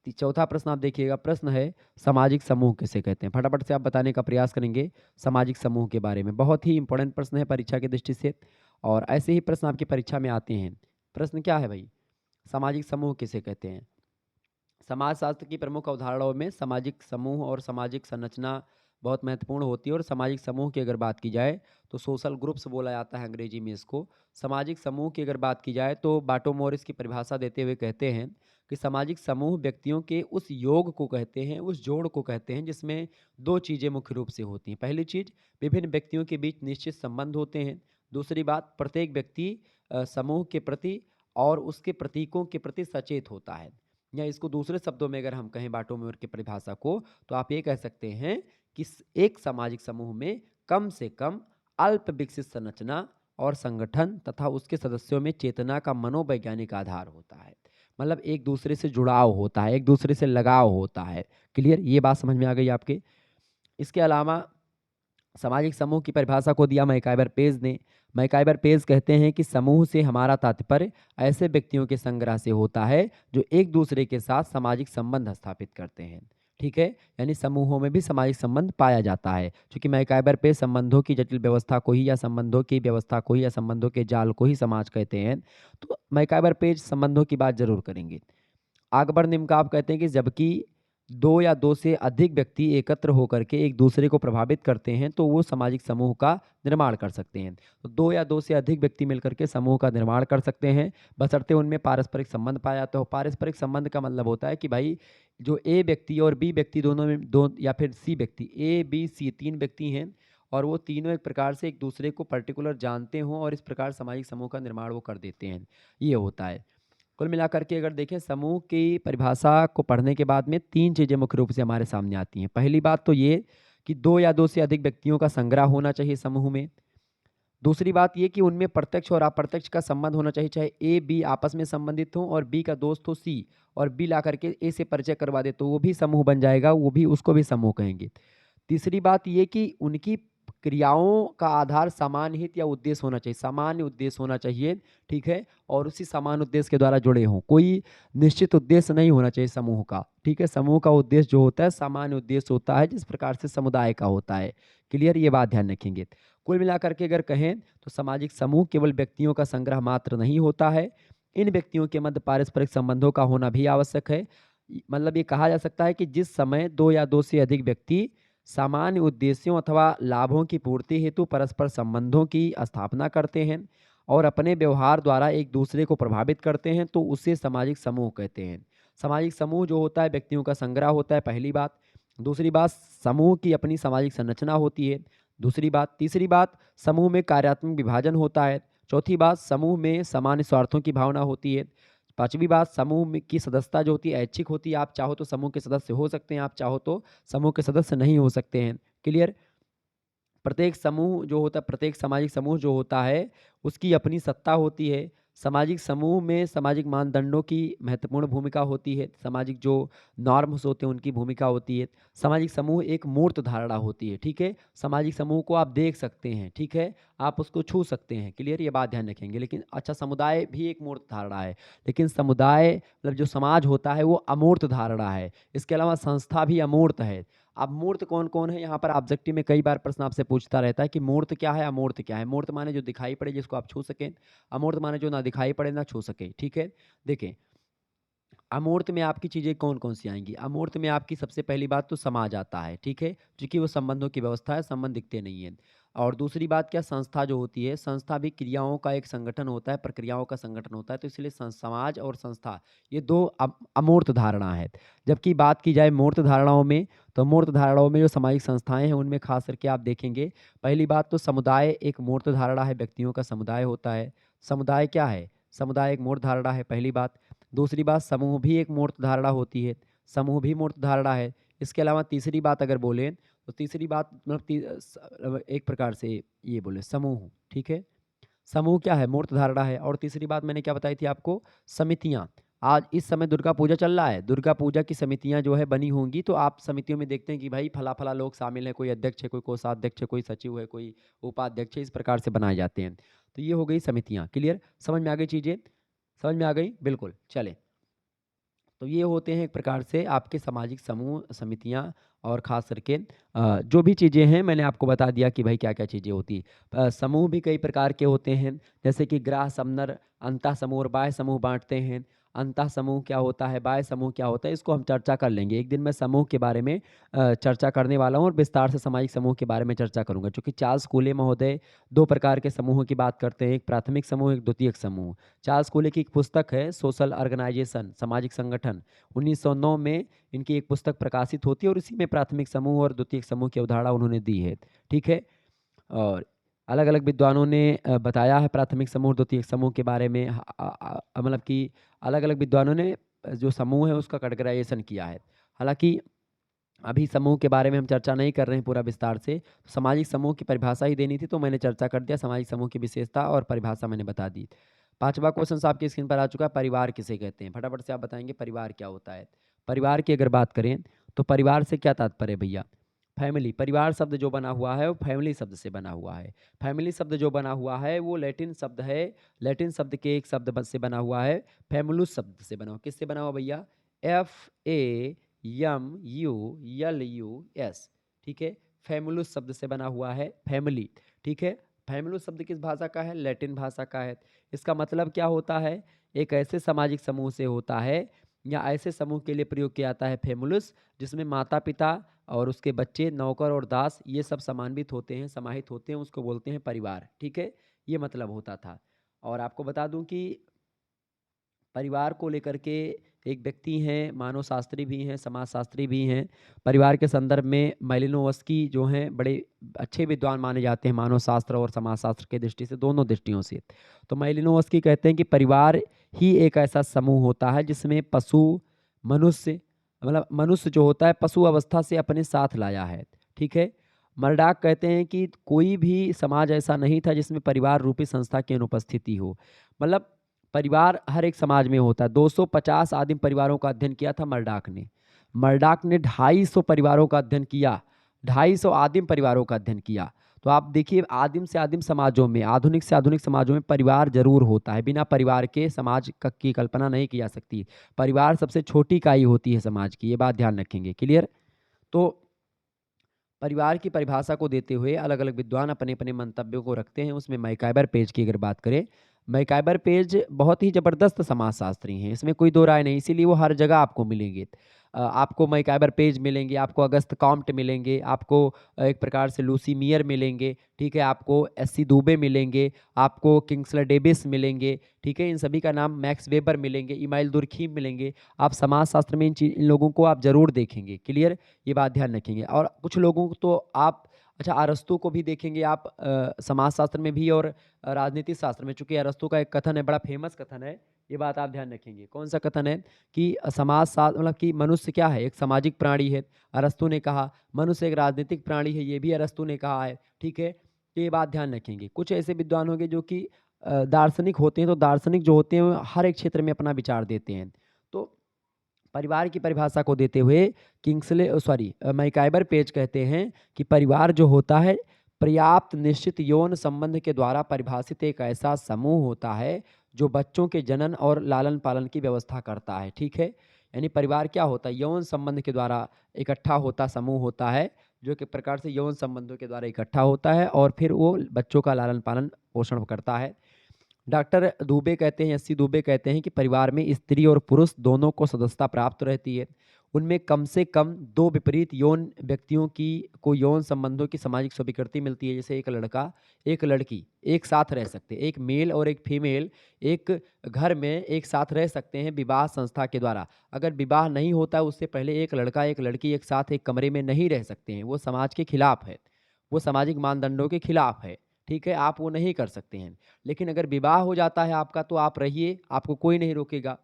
चौथा प्रश्न आप देखिएगा, प्रश्न है सामाजिक समूह किसे कहते हैं। फटाफट से आप बताने का प्रयास करेंगे सामाजिक समूह के बारे में, बहुत ही इंपॉर्टेंट प्रश्न है परीक्षा की दृष्टि से, और ऐसे ही प्रश्न आपकी परीक्षा में आते हैं। प्रश्न क्या है भाई, सामाजिक समूह किसे कहते हैं। समाजशास्त्र की प्रमुख अवधारणाओं में सामाजिक समूह और सामाजिक संरचना बहुत महत्वपूर्ण होती है, और सामाजिक समूह की अगर बात की जाए तो सोशल ग्रुप्स बोला जाता है अंग्रेजी में इसको। सामाजिक समूह की अगर बात की जाए तो बाटोमोरिस की परिभाषा देते हुए कहते हैं कि सामाजिक समूह व्यक्तियों के उस योग को कहते हैं, उस जोड़ को कहते हैं जिसमें दो चीज़ें मुख्य रूप से होती हैं। पहली चीज़, विभिन्न व्यक्तियों के बीच निश्चित संबंध होते हैं। दूसरी बात, प्रत्येक व्यक्ति समूह के प्रति और उसके प्रतीकों के प्रति सचेत होता है। या इसको दूसरे शब्दों में अगर हम कहें बाटोमेर की परिभाषा को, तो आप ये कह सकते हैं कि एक सामाजिक समूह में कम से कम अल्प विकसित संरचना और संगठन तथा उसके सदस्यों में चेतना का मनोवैज्ञानिक आधार होता है। मतलब एक दूसरे से जुड़ाव होता है, एक दूसरे से लगाव होता है, क्लियर, ये बात समझ में आ गई आपके। इसके अलावा सामाजिक समूह की परिभाषा को दिया मैकाइवर पेज ने। मैकाइवर पेज कहते हैं कि समूह से हमारा तात्पर्य ऐसे व्यक्तियों के संग्रह से होता है जो एक दूसरे के साथ सामाजिक संबंध स्थापित करते हैं, ठीक है, यानी समूहों में भी सामाजिक संबंध पाया जाता है। चूंकि मैकाइबर पे संबंधों की जटिल व्यवस्था को ही या संबंधों की व्यवस्था को ही या संबंधों के जाल को ही समाज कहते हैं, तो मैकाइबर पे संबंधों की बात जरूर करेंगे। अकबर निम्न का आप कहते हैं कि जबकि दो या दो से अधिक व्यक्ति एकत्र होकर के एक दूसरे को प्रभावित करते हैं तो वो सामाजिक समूह का निर्माण कर सकते हैं। तो दो या दो से अधिक व्यक्ति मिलकर के समूह का निर्माण कर सकते हैं, बशर्ते उनमें पारस्परिक संबंध पाया जाता हो। पारस्परिक संबंध का मतलब होता है कि भाई जो ए व्यक्ति और बी व्यक्ति दोनों में दो, या फिर सी व्यक्ति, ए बी सी तीन व्यक्ति हैं और वो तीनों एक प्रकार से एक दूसरे को पर्टिकुलर जानते हों और इस प्रकार सामाजिक समूह का निर्माण वो कर देते हैं, ये होता है। कुल मिलाकर के अगर देखें समूह की परिभाषा को पढ़ने के बाद में तीन चीज़ें मुख्य रूप से हमारे सामने आती हैं। पहली बात तो ये कि दो या दो से अधिक व्यक्तियों का संग्रह होना चाहिए समूह में। दूसरी बात ये कि उनमें प्रत्यक्ष और अप्रत्यक्ष का संबंध होना चाहिए, चाहे ए बी आपस में संबंधित हो और बी का दोस्त हो सी, और बी ला करके ए से परिचय करवा दे तो वो भी समूह बन जाएगा, वो भी उसको भी समूह कहेंगे। तीसरी बात ये कि उनकी क्रियाओं का आधार समान हित या उद्देश्य होना चाहिए, सामान्य उद्देश्य होना चाहिए, ठीक है, और उसी समान उद्देश्य के द्वारा जुड़े हों। कोई निश्चित उद्देश्य नहीं होना चाहिए समूह का, ठीक है। समूह का उद्देश्य जो होता है सामान्य उद्देश्य होता है, जिस प्रकार से समुदाय का होता है। क्लियर, ये बात ध्यान रखेंगे। कुल मिलाकर के अगर कहें तो सामाजिक समूह केवल व्यक्तियों का संग्रह मात्र नहीं होता है, इन व्यक्तियों के मध्य पारस्परिक संबंधों का होना भी आवश्यक है। मतलब ये कहा जा सकता है कि जिस समय दो या दो से अधिक व्यक्ति सामान्य उद्देश्यों अथवा लाभों की पूर्ति हेतु परस्पर संबंधों की स्थापना करते हैं और अपने व्यवहार द्वारा एक दूसरे को प्रभावित करते हैं तो उसे सामाजिक समूह कहते हैं। सामाजिक समूह जो होता है व्यक्तियों का संग्रह होता है, पहली बात। दूसरी बात, समूह की अपनी सामाजिक संरचना होती है, दूसरी बात। तीसरी बात, समूह में कार्यात्मक विभाजन होता है। चौथी बात, समूह में सामान्य स्वार्थों की भावना होती है। पांचवी बात, समूह की सदस्यता जो होती है ऐच्छिक होती है, आप चाहो तो समूह के सदस्य हो सकते हैं, आप चाहो तो समूह के सदस्य नहीं हो सकते हैं। क्लियर। प्रत्येक समूह जो होता है, प्रत्येक सामाजिक समूह जो होता है उसकी अपनी सत्ता होती है। सामाजिक समूह में सामाजिक मानदंडों की महत्वपूर्ण भूमिका होती है, सामाजिक जो नॉर्म्स होते हैं उनकी भूमिका होती है। सामाजिक समूह एक मूर्त धारणा होती है, ठीक है। सामाजिक समूह को आप देख सकते हैं, ठीक है, आप उसको छू सकते हैं। क्लियर, ये बात ध्यान रखेंगे। लेकिन अच्छा, समुदाय भी एक मूर्त धारणा है, लेकिन समुदाय मतलब जो समाज होता है वो अमूर्त धारणा है। इसके अलावा संस्था भी अमूर्त है। अब मूर्त कौन कौन है, यहाँ पर ऑब्जेक्टिव में कई बार प्रश्न आपसे पूछता रहता है कि मूर्त क्या है, अमूर्त क्या है। मूर्त माने जो दिखाई पड़े, जिसको आप छू सकें। अमूर्त माने जो ना दिखाई पड़े ना छू सके, ठीक है। देखें, अमूर्त में आपकी चीज़ें कौन कौन सी आएंगी। अमूर्त में आपकी सबसे पहली बात तो समाज आता है, ठीक है, क्योंकि वो संबंधों की व्यवस्था है, संबंध दिखते नहीं है। और दूसरी बात क्या, संस्था जो होती है, संस्था भी क्रियाओं का एक संगठन होता है, प्रक्रियाओं का संगठन होता है, तो इसलिए समाज और संस्था ये दो अमूर्त धारणा है। जबकि बात की जाए मूर्त धारणाओं में, तो मूर्त धारणाओं में जो सामाजिक संस्थाएं हैं उनमें खास करके आप देखेंगे, पहली बात तो समुदाय एक मूर्त धारणा है, व्यक्तियों का समुदाय होता है। समुदाय क्या है, समुदाय एक मूर्त धारणा है, पहली बात। दूसरी बात, समूह भी एक मूर्त धारणा होती है, समूह भी मूर्त धारणा है। इसके अलावा तीसरी बात अगर बोलें तो तीसरी बात मतलब एक प्रकार से ये बोले समूह, ठीक है, समूह क्या है, मूर्त धारणा है। और तीसरी बात मैंने क्या बताई थी आपको, समितियाँ। आज इस समय दुर्गा पूजा चल रहा है, दुर्गा पूजा की समितियाँ जो है बनी होंगी, तो आप समितियों में देखते हैं कि भाई फला फला लोग शामिल हैं, कोई अध्यक्ष है, कोई कोषाध्यक्ष है, कोई सचिव है, कोई उपाध्यक्ष है, इस प्रकार से बनाए जाते हैं। तो ये हो गई समितियाँ। क्लियर, समझ में आ गई चीज़ें, समझ में आ गई, बिल्कुल। चले, तो ये होते हैं एक प्रकार से आपके सामाजिक समूह, समितियाँ, और ख़ास करके जो भी चीज़ें हैं मैंने आपको बता दिया कि भाई क्या-क्या चीज़ें होती समूह भी कई प्रकार के होते हैं, जैसे कि ग्राह समनर, अंतः समूह और बाह्य समूह बाँटते हैं। अंतः समूह क्या होता है, बाह्य समूह क्या होता है, इसको हम चर्चा कर लेंगे। एक दिन मैं समूह के बारे में चर्चा करने वाला हूँ और विस्तार से सामाजिक समूह के बारे में चर्चा करूँगा। चूँकि चार्ल्स कूले महोदय 2 प्रकार के समूहों की बात करते हैं, एक प्राथमिक समूह, एक द्वितीयक समूह। चार्ल्स कूले की एक पुस्तक है सोशल ऑर्गेनाइजेशन, सामाजिक संगठन, 1909 में इनकी एक पुस्तक प्रकाशित होती है और इसी में प्राथमिक समूह और द्वितीयक समूह की अवधारणा उन्होंने दी है, ठीक है। और अलग-अलग विद्वानों ने बताया है प्राथमिक समूह, द्वितीयक समूह के बारे में, मतलब कि अलग-अलग विद्वानों ने जो समूह है उसका कैटेगराइजेशन किया है। हालाँकि अभी समूह के बारे में हम चर्चा नहीं कर रहे हैं पूरा विस्तार से, सामाजिक समूह की परिभाषा ही देनी थी तो मैंने चर्चा कर दिया, सामाजिक समूह की विशेषता और परिभाषा मैंने बता दी। 5वां क्वेश्चन आपकी स्क्रीन पर आ चुका है, परिवार किसे कहते हैं? फटाफट से आप बताएँगे परिवार क्या होता है? परिवार की अगर बात करें, तो परिवार से क्या तात्पर्य है भैया? फैमिली, परिवार शब्द जो बना हुआ है वो फैमिली शब्द से बना हुआ है। फैमिली शब्द जो बना हुआ है वो लैटिन शब्द है, लैटिन शब्द के एक शब्द से बना हुआ है, फैमुलुस शब्द से बना हुआ। किससे बना हुआ भैया? FAMULUS, ठीक है। फैमुलस शब्द से बना हुआ है फैमिली, ठीक है। फैमुलस शब्द किस भाषा का है? लैटिन भाषा का है। इसका मतलब क्या होता है? एक ऐसे सामाजिक समूह से होता है या ऐसे समूह के लिए प्रयोग किया जाता है फैमुलस, जिसमें माता पिता और उसके बच्चे, नौकर और दास ये सब समान्वित होते हैं, समाहित होते हैं, उसको बोलते हैं परिवार, ठीक है। ये मतलब होता था। और आपको बता दूं कि परिवार को लेकर के एक व्यक्ति हैं, मानव शास्त्री भी हैं, समाजशास्त्री भी हैं। परिवार के संदर्भ में मालिनोवस्की जो हैं बड़े अच्छे विद्वान माने जाते हैं मानव शास्त्र और समाजशास्त्र के दृष्टि से, दोनों दृष्टियों से। तो मालिनोवस्की कहते हैं कि परिवार ही एक ऐसा समूह होता है जिसमें पशु, मनुष्य, मतलब मनुष्य जो होता है पशु अवस्था से अपने साथ लाया है, ठीक है। मर्डाक कहते हैं कि कोई भी समाज ऐसा नहीं था जिसमें परिवार रूपी संस्था की अनुपस्थिति हो। मतलब परिवार हर एक समाज में होता है। 250 आदिम परिवारों का अध्ययन किया था मर्डाक ने। मर्डाक ने 250 परिवारों का अध्ययन किया, 250 आदिम परिवारों का अध्ययन किया। तो आप देखिए आदिम से आदिम समाजों में, आधुनिक से आधुनिक समाजों में परिवार जरूर होता है। बिना परिवार के समाज की कल्पना नहीं की जा सकती। परिवार सबसे छोटी इकाई होती है समाज की, ये बात ध्यान रखेंगे। क्लियर? तो परिवार की परिभाषा को देते हुए अलग अलग विद्वान अपने अपने मंतव्यों को रखते हैं। उसमें मैकाइबर पेज की अगर बात करें, मैकाइबर पेज बहुत ही जबरदस्त समाजशास्त्री हैं, इसमें कोई दो राय नहीं, इसीलिए वो हर जगह आपको मिलेंगे। आपको मैकाइबर पेज मिलेंगे, आपको अगस्त कॉम्ट मिलेंगे, आपको एक प्रकार से लूसी मियर मिलेंगे, ठीक है, आपको एससी दुबे मिलेंगे, आपको किंग्सले डेविस मिलेंगे, ठीक है, इन सभी का नाम, मैक्स वेबर मिलेंगे, इमाइल दुर्खीम मिलेंगे। आप समाजशास्त्र में इन लोगों को आप जरूर देखेंगे। क्लियर? ये बात ध्यान रखेंगे। और कुछ लोगों को तो आप, अच्छा, अरस्तु को भी देखेंगे आप समाजशास्त्र में भी और राजनीतिक शास्त्र में। चूंकि अरस्तु का एक कथन है, बड़ा फेमस कथन है, ये बात आप ध्यान रखेंगे। कौन सा कथन है? कि समाज शास्त्र मतलब कि मनुष्य क्या है? एक सामाजिक प्राणी है, अरस्तु ने कहा। मनुष्य एक राजनीतिक प्राणी है, ये भी अरस्तु ने कहा है, ठीक है। तो ये बात ध्यान रखेंगे। कुछ ऐसे विद्वान होंगे जो कि दार्शनिक होते हैं, तो दार्शनिक जो होते हैं वो हर एक क्षेत्र में अपना विचार देते हैं। तो परिवार की परिभाषा को देते हुए मैकाइबर पेज कहते हैं कि परिवार जो होता है पर्याप्त निश्चित यौन संबंध के द्वारा परिभाषित एक ऐसा समूह होता है जो बच्चों के जनन और लालन पालन की व्यवस्था करता है, ठीक है। यानी परिवार क्या होता है? यौन संबंध के द्वारा इकट्ठा होता समूह होता है, जो कि प्रकार से यौन संबंधों के द्वारा इकट्ठा होता है और फिर वो बच्चों का लालन पालन पोषण करता है। डॉक्टर दुबे कहते हैं, एससी दुबे कहते हैं कि परिवार में स्त्री और पुरुष दोनों को सदस्यता प्राप्त रहती है। उनमें कम से कम दो विपरीत यौन व्यक्तियों की को यौन संबंधों की सामाजिक स्वीकृति मिलती है। जैसे एक लड़का, एक लड़की एक साथ रह सकते हैं, एक मेल और एक फीमेल एक घर में एक साथ रह सकते हैं विवाह संस्था के द्वारा। अगर विवाह नहीं होता उससे पहले एक लड़का एक लड़की एक साथ एक कमरे में नहीं रह सकते हैं, वो समाज के खिलाफ है, वो सामाजिक मानदंडों के खिलाफ है, ठीक है, आप वो नहीं कर सकते हैं। लेकिन अगर विवाह हो जाता है आपका तो आप रहिए, आपको कोई नहीं रोकेगा,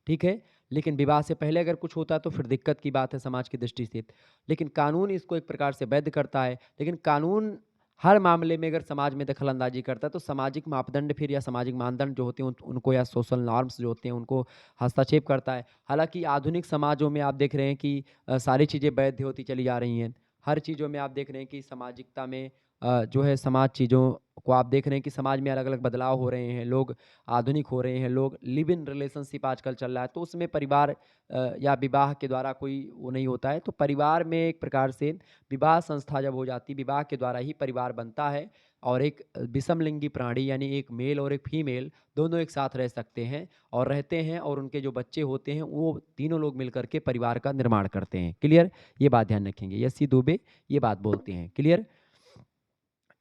ठीक है। लेकिन विवाह से पहले अगर कुछ होता है तो फिर दिक्कत की बात है समाज की दृष्टि से। लेकिन कानून इसको एक प्रकार से वैध करता है। लेकिन कानून हर मामले में अगर समाज में दखल अंदाजी करता है तो सामाजिक मापदंड फिर या सामाजिक मानदंड जो होते हैं उनको या सोशल नॉर्म्स जो होते हैं उनको हस्तक्षेप करता है। हालांकि आधुनिक समाजों में आप देख रहे हैं कि सारी चीज़ें वैध होती चली जा रही हैं। हर चीज़ों में आप देख रहे हैं कि सामाजिकता में जो है समाज चीज़ों को आप देख रहे हैं कि समाज में अलग अलग बदलाव हो रहे हैं, लोग आधुनिक हो रहे हैं, लोग लिव इन रिलेशनशिप आजकल चल रहा है, तो उसमें परिवार या विवाह के द्वारा कोई वो नहीं होता है। तो परिवार में एक प्रकार से विवाह संस्था जब हो जाती, विवाह के द्वारा ही परिवार बनता है और एक विषमलिंगी प्राणी यानी एक मेल और एक फीमेल दोनों एक साथ रह सकते हैं और रहते हैं, और उनके जो बच्चे होते हैं वो तीनों लोग मिलकर के परिवार का निर्माण करते हैं। क्लियर? ये बात ध्यान रखेंगे। एससी दुबे ये बात बोलते हैं। क्लियर?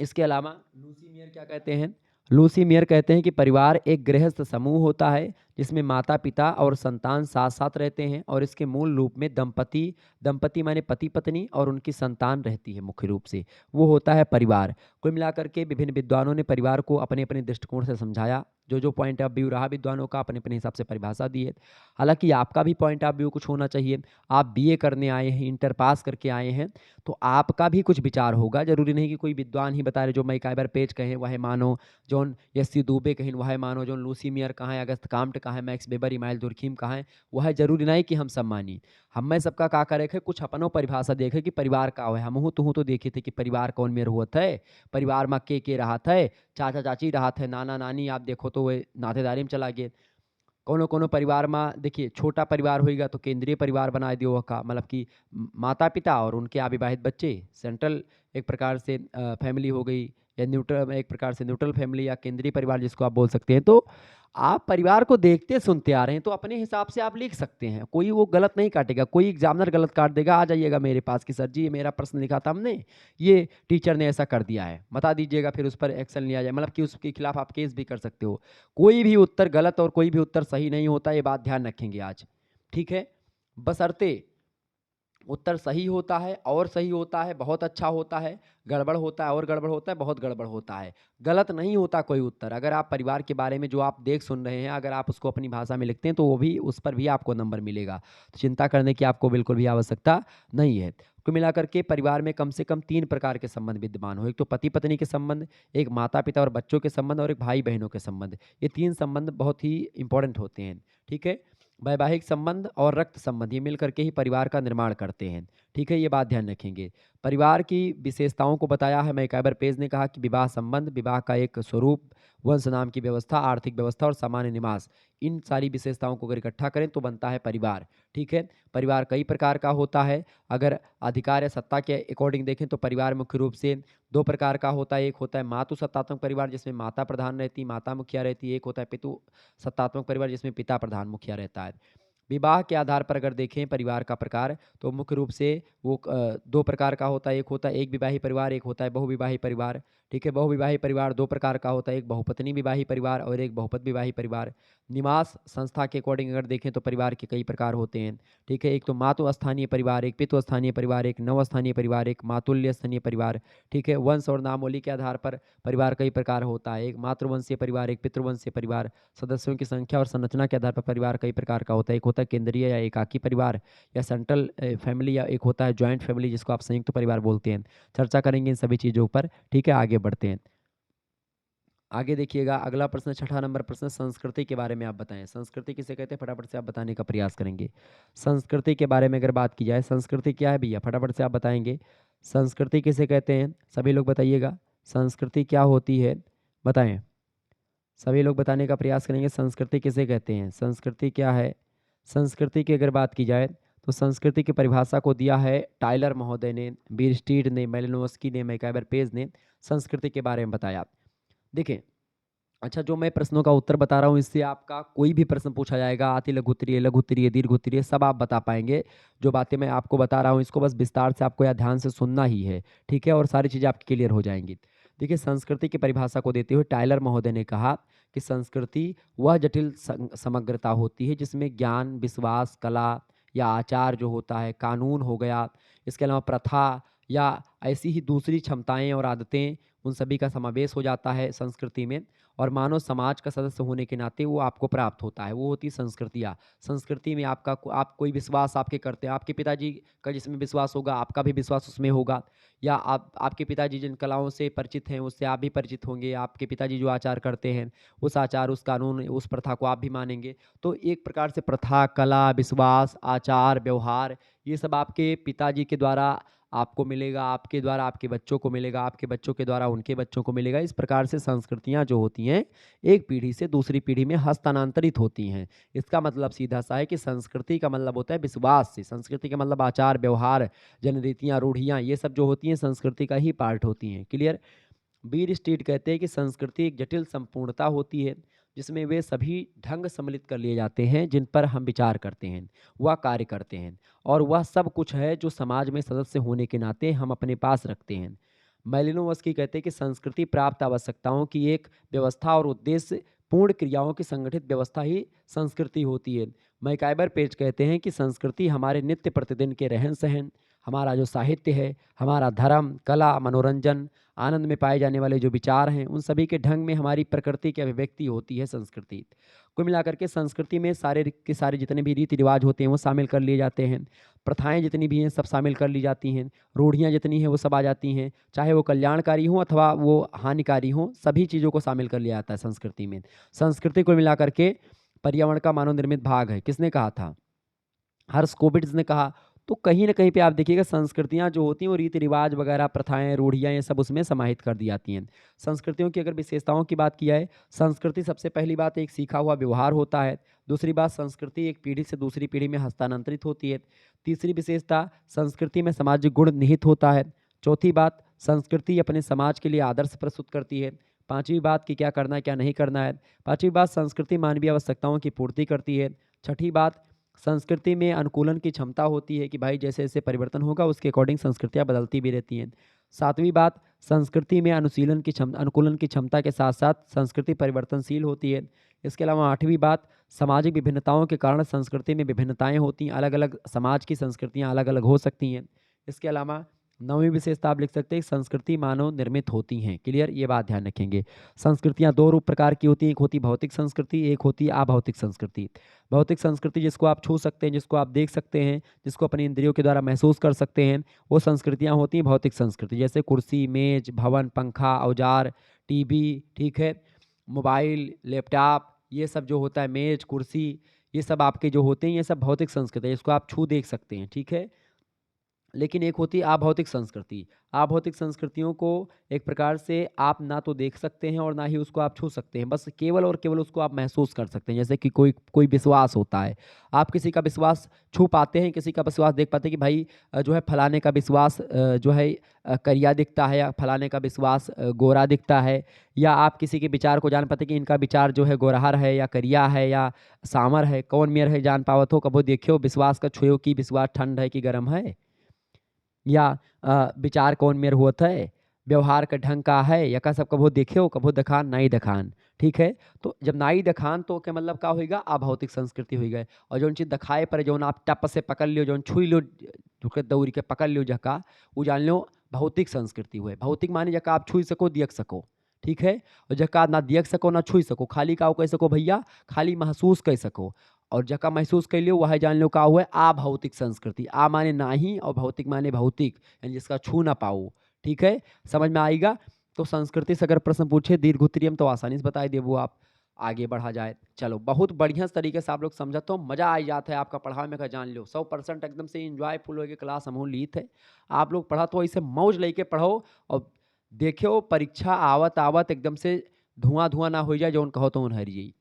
इसके अलावा लूसी मियर क्या कहते हैं? लूसी मियर कहते हैं कि परिवार एक गृहस्थ समूह होता है जिसमें माता पिता और संतान साथ साथ रहते हैं और इसके मूल रूप में दंपति, दंपति माने पति पत्नी और उनकी संतान रहती है, मुख्य रूप से वो होता है परिवार। कुल मिलाकर के विभिन्न विद्वानों ने परिवार को अपने अपने दृष्टिकोण से समझाया। जो जो पॉइंट ऑफ व्यू रहा विद्वानों का अपने अपने हिसाब से परिभाषा दी है। हालांकि आपका भी पॉइंट ऑफ व्यू कुछ होना चाहिए। आप बीए करने आए हैं, इंटर पास करके आए हैं, तो आपका भी कुछ विचार होगा। जरूरी नहीं कि कोई विद्वान ही बता रहे, जो मैकाइबर पेज कहें वह मानो, जॉन एससी दुबे कहें वह मानो, जॉन लूसी मियर कहाँ है, अगस्त काम्ट कहाँ है, मैक्स वेबर, इमाइल दुर्खीम कहाँ है, वह जरूरी नहीं कि हम सब मानिए। हमें सबका का करे थे कुछ अपनों परिभाषा देखे कि परिवार का है। हम तो देखे थे कि परिवार कौन मेरे हुआ थे, परिवार में के रहा थे, चाचा चाची रहा थे, नाना नानी आप देखो तो वे नातेदारी में चला गए। कोनो कोनो परिवार में देखिए छोटा परिवार होएगा तो केंद्रीय परिवार बना दियो का मतलब कि माता पिता और उनके अविवाहित बच्चे सेंट्रल एक प्रकार से फैमिली हो गई, या न्यूट्रल एक प्रकार से न्यूट्रल फैमिली या केंद्रीय परिवार जिसको आप बोल सकते हैं। तो आप परिवार को देखते सुनते आ रहे हैं तो अपने हिसाब से आप लिख सकते हैं, कोई वो गलत नहीं काटेगा। कोई एग्जामिनर गलत काट देगा, आ जाइएगा मेरे पास कि सर जी ये मेरा प्रश्न लिखा था हमने, ये टीचर ने ऐसा कर दिया है, बता दीजिएगा, फिर उस पर एक्शन लिया जाए, मतलब कि उसके खिलाफ आप केस भी कर सकते हो। कोई भी उत्तर गलत और कोई भी उत्तर सही नहीं होता, ये बात ध्यान रखेंगे आज, ठीक है। बशर्ते उत्तर सही होता है और सही होता है, बहुत अच्छा होता है, गड़बड़ होता है और गड़बड़ होता है, बहुत गड़बड़ होता है। गलत नहीं होता कोई उत्तर। अगर आप परिवार के बारे में जो आप देख सुन रहे हैं, अगर आप उसको अपनी भाषा में लिखते हैं तो वो भी उस पर भी आपको नंबर मिलेगा। तो चिंता करने की आपको बिल्कुल भी आवश्यकता नहीं है। कुल मिलाकर के परिवार में कम से कम 3 प्रकार के संबंध विद्यमान हो। एक तो पति-पत्नी के संबंध, एक माता-पिता और बच्चों के संबंध और एक भाई-बहनों के संबंध। ये 3 संबंध बहुत ही इम्पोर्टेंट होते हैं, ठीक है। वैवाहिक संबंध और रक्त संबंध ये मिल करके ही परिवार का निर्माण करते हैं, ठीक है, ये बात ध्यान रखेंगे। परिवार की विशेषताओं को बताया है मैकइवर पेज ने कहा कि विवाह संबंध, विवाह का एक स्वरूप, वंश नाम की व्यवस्था, आर्थिक व्यवस्था और सामान्य निवास, इन सारी विशेषताओं को अगर इकट्ठा करें तो बनता है परिवार, ठीक है। परिवार कई प्रकार का होता है। अगर अधिकार या सत्ता के अकॉर्डिंग देखें तो परिवार मुख्य रूप से 2 प्रकार का होता है। एक होता है मातु सत्तात्मक परिवार जिसमें माता प्रधान रहती, माता मुखिया रहती है। एक होता है पितु सत्तात्मक परिवार जिसमें पिता प्रधान मुखिया रहता है। विवाह के आधार पर अगर देखें परिवार का प्रकार तो मुख्य रूप से वो 2 प्रकार का होता है। एक होता है एक विवाही परिवार, एक होता है बहुविवाही परिवार, ठीक है। बहुविवाही परिवार 2 प्रकार का होता है, एक बहुपत्नी विवाही परिवार और एक बहुपत विवाही परिवार। निवास संस्था के अकॉर्डिंग अगर देखें तो परिवार के कई प्रकार होते हैं, ठीक है। एक तो मातु स्थानीय परिवार, एक पितु स्थानीय परिवार, एक नव स्थानीय परिवार, एक मातुल्य स्थानीय परिवार, ठीक है। वंश और नामवली के आधार पर परिवार कई प्रकार होता है। एक मातृवंशीय परिवार, एक पितृवंशीय परिवार। सदस्यों की संख्या और संरचना के आधार पर परिवार कई प्रकार का होता है। एक होता है केंद्रीय या एकाकी परिवार या सेंट्रल फैमिली, या एक होता है जॉइंट फैमिली जिसको आप संयुक्त परिवार बोलते हैं। चर्चा करेंगे इन सभी चीज़ों पर, ठीक है। आगे बढ़ते हैं। आगे देखिएगा अगला प्रश्न, छठा नंबर प्रश्न, संस्कृति के बारे में आप बताएं। संस्कृति किसे कहते हैं, फटाफट से आप बताने का प्रयास करेंगे। संस्कृति के बारे में अगर बात की जाए, संस्कृति क्या है भैया, फटाफट से आप बताएंगे। संस्कृति किसे कहते हैं, सभी लोग बताइएगा। संस्कृति क्या होती है, बताएं। सभी लोग बताने का प्रयास करेंगे। संस्कृति किसे कहते हैं, संस्कृति क्या है। संस्कृति की अगर बात की जाए तो संस्कृति की परिभाषा को दिया है टाइलर महोदय ने, बीरस्टीड ने, मेलिनोव्स्की ने, मैकइवर पेज ने संस्कृति के बारे में बताया। देखिए, अच्छा जो मैं प्रश्नों का उत्तर बता रहा हूँ इससे आपका कोई भी प्रश्न पूछा जाएगा, अति लघु उत्तरीय, लघु उत्तरीय, दीर्घ उत्तरीय, सब आप बता पाएंगे। जो बातें मैं आपको बता रहा हूँ इसको बस विस्तार से आपको या ध्यान से सुनना ही है, ठीक है, और सारी चीज़ें आपकी क्लियर हो जाएंगी। देखिए, संस्कृति की परिभाषा को देते हुए टाइलर महोदय ने कहा कि संस्कृति वह जटिल समग्रता होती है जिसमें ज्ञान, विश्वास, कला या आचार जो होता है, कानून हो गया, इसके अलावा प्रथा या ऐसी ही दूसरी क्षमताएं और आदतें, उन सभी का समावेश हो जाता है संस्कृति में। और मानव समाज का सदस्य होने के नाते वो आपको प्राप्त होता है, वो होती है संस्कृतियाँ। संस्कृति में आपका आप कोई विश्वास आपके करते हैं, आपके पिताजी का जिसमें विश्वास होगा आपका भी विश्वास उसमें होगा, या आपके पिताजी जिन कलाओं से परिचित हैं उससे आप भी परिचित होंगे। आपके पिताजी जो आचार करते हैं उस आचार, उस कानून, उस प्रथा को आप भी मानेंगे। तो एक प्रकार से प्रथा, कला, विश्वास, आचार, व्यवहार, ये सब आपके पिताजी के द्वारा आपको मिलेगा, आपके द्वारा आपके बच्चों को मिलेगा, आपके बच्चों के द्वारा उनके बच्चों को मिलेगा। इस प्रकार से संस्कृतियाँ जो होती हैं एक पीढ़ी से दूसरी पीढ़ी में हस्तांतरित होती हैं। इसका मतलब सीधा सा है कि संस्कृति का मतलब होता है विश्वास से, संस्कृति का मतलब आचार व्यवहार, जनरीतियाँ, रूढ़ियाँ, ये सब जो होती हैं संस्कृति का ही पार्ट होती हैं। क्लियर। बीर स्ट्रीट कहते हैं कि संस्कृति एक जटिल संपूर्णता होती है जिसमें वे सभी ढंग सम्मिलित कर लिए जाते हैं जिन पर हम विचार करते हैं, वह कार्य करते हैं, और वह सब कुछ है जो समाज में सदस्य होने के नाते हम अपने पास रखते हैं। मैलिनोवस्की कहते हैं कि संस्कृति प्राप्त आवश्यकताओं की एक व्यवस्था और उद्देश्य पूर्ण क्रियाओं की संगठित व्यवस्था ही संस्कृति होती है। मैकइवर पेज कहते हैं कि संस्कृति हमारे नित्य प्रतिदिन के रहन सहन, हमारा जो साहित्य है, हमारा धर्म, कला, मनोरंजन, आनंद में पाए जाने वाले जो विचार हैं, उन सभी के ढंग में हमारी प्रकृति की अभिव्यक्ति होती है संस्कृति। कुल मिलाकर के संस्कृति में सारे के सारे जितने भी रीति रिवाज होते हैं वो शामिल कर लिए जाते हैं, प्रथाएं जितनी भी हैं सब शामिल कर ली जाती हैं, रूढ़ियाँ जितनी हैं वो सब आ जाती हैं, चाहे वो कल्याणकारी हों अथवा वो हानिकारी हों, सभी चीज़ों को शामिल कर लिया जाता है संस्कृति में। संस्कृति को मिलाकर के पर्यावरण का मानव निर्मित भाग है, किसने कहा था, हर्ष कोविट्ज़ ने कहा। तो कहीं न कहीं पे आप देखिएगा संस्कृतियाँ जो होती हैं वो रीति-रिवाज वगैरह, प्रथाएँ, रूढ़ियाँ ये सब उसमें समाहित कर दी जाती हैं। संस्कृतियों की अगर विशेषताओं की बात की जाए, संस्कृति सबसे पहली बात एक सीखा हुआ व्यवहार होता है। दूसरी बात संस्कृति एक पीढ़ी से दूसरी पीढ़ी में हस्तांतरित होती है। तीसरी विशेषता संस्कृति में सामाजिक गुण निहित होता है। चौथी बात संस्कृति अपने समाज के लिए आदर्श प्रस्तुत करती है। पाँचवीं बात कि क्या करना है, क्या नहीं करना है। पाँचवीं बात संस्कृति मानवीय आवश्यकताओं की पूर्ति करती है। छठी बात संस्कृति में अनुकूलन की क्षमता होती है कि भाई जैसे-जैसे परिवर्तन होगा उसके अकॉर्डिंग संस्कृतियाँ बदलती भी रहती हैं। सातवीं बात संस्कृति में अनुकूलन की क्षमता के साथ-साथ संस्कृति परिवर्तनशील होती है। इसके अलावा आठवीं बात सामाजिक विभिन्नताओं के कारण संस्कृति में विभिन्नताएँ होती हैं, अलग-अलग समाज की संस्कृतियाँ अलग-अलग हो सकती हैं। इसके अलावा 9वीं विशेषता आप लिख सकते हैं संस्कृति मानव निर्मित होती हैं। क्लियर? ये बात ध्यान रखेंगे। संस्कृतियाँ 2 रूप प्रकार की होती हैं, एक होती है भौतिक संस्कृति, एक होती है अभौतिक संस्कृति। भौतिक संस्कृति जिसको आप छू सकते हैं, जिसको आप देख सकते हैं, जिसको अपनी इंद्रियों के द्वारा महसूस कर सकते हैं, वो संस्कृतियाँ होती हैं भौतिक संस्कृति। जैसे कुर्सी, मेज़, भवन, पंखा, औजार, टीवी, ठीक है? मोबाइल, लैपटॉप ये सब जो होता है मेज़, कुर्सी ये सब आपके जो होते हैं, ये सब भौतिक संस्कृति है, इसको आप छू देख सकते हैं, ठीक है? लेकिन एक होती है अभौतिक संस्कृति। अभौतिक संस्कृतियों को एक प्रकार से आप ना तो देख सकते हैं और ना ही उसको आप छू सकते हैं। बस केवल और केवल उसको आप महसूस कर सकते हैं। जैसे कि कोई कोई विश्वास होता है। आप किसी का विश्वास छू पाते हैं, किसी का विश्वास देख पाते हैं कि भाई जो है फलाने का विश्वास जो है करिया दिखता है या फलाने का विश्वास गोरा दिखता है या आप किसी के विचार को जान पाते हैं कि इनका विचार जो है गोरहर है या करिया है या सांवर है, कौन मेयर है जान पावत हो, कभो देखियो विश्वास का छुयो कि विश्वास ठंड है कि गरम है। या विचार कौन मेर होत है, व्यवहार का ढंग का है, यका सब कभो देखे हो, कभो दखान नाई दखान, ठीक है? तो जब नाई दखान तो के मतलब का होइगा अभौतिक संस्कृति होई गए और जौन चीज़ दखाए पर जौन आप टप से पकड़ लियो, जौन छुई लो, तुरके दौड़ के पकड़ लियो जका, उ जान लो भौतिक संस्कृति हुए। भौतिक माने जका आप छुई सको, देख सको, ठीक है? और जका ना देख सको, ना छुई सको, खाली का कह सको भैया, खाली महसूस कर सको। और जका महसूस कर लियो वह जान लो का हुआ अभौतिक संस्कृति। आ माने नाही और भौतिक माने भौतिक, यानी जिसका छू ना पाओ, ठीक है? समझ में आएगा? तो संस्कृति से अगर प्रश्न पूछे दीर्घ उत्तरीयम तो आसानी से बताई देबो आप। आगे बढ़ा जाए। चलो बहुत बढ़िया तरीके से आप लोग समझत हो, मज़ा आ जाता है आपका पढ़ावे में का जान लो। 100% एकदम से एन्जॉयफुल होके क्लास हमहू लीत है। आप लोग पढ़त हो ऐसे मौज लेके पढ़ो और देखियो परीक्षा आवत-आवत एकदम से धुआँ-धुआँ ना हो जाए जौन कहो तौन हरि जाई।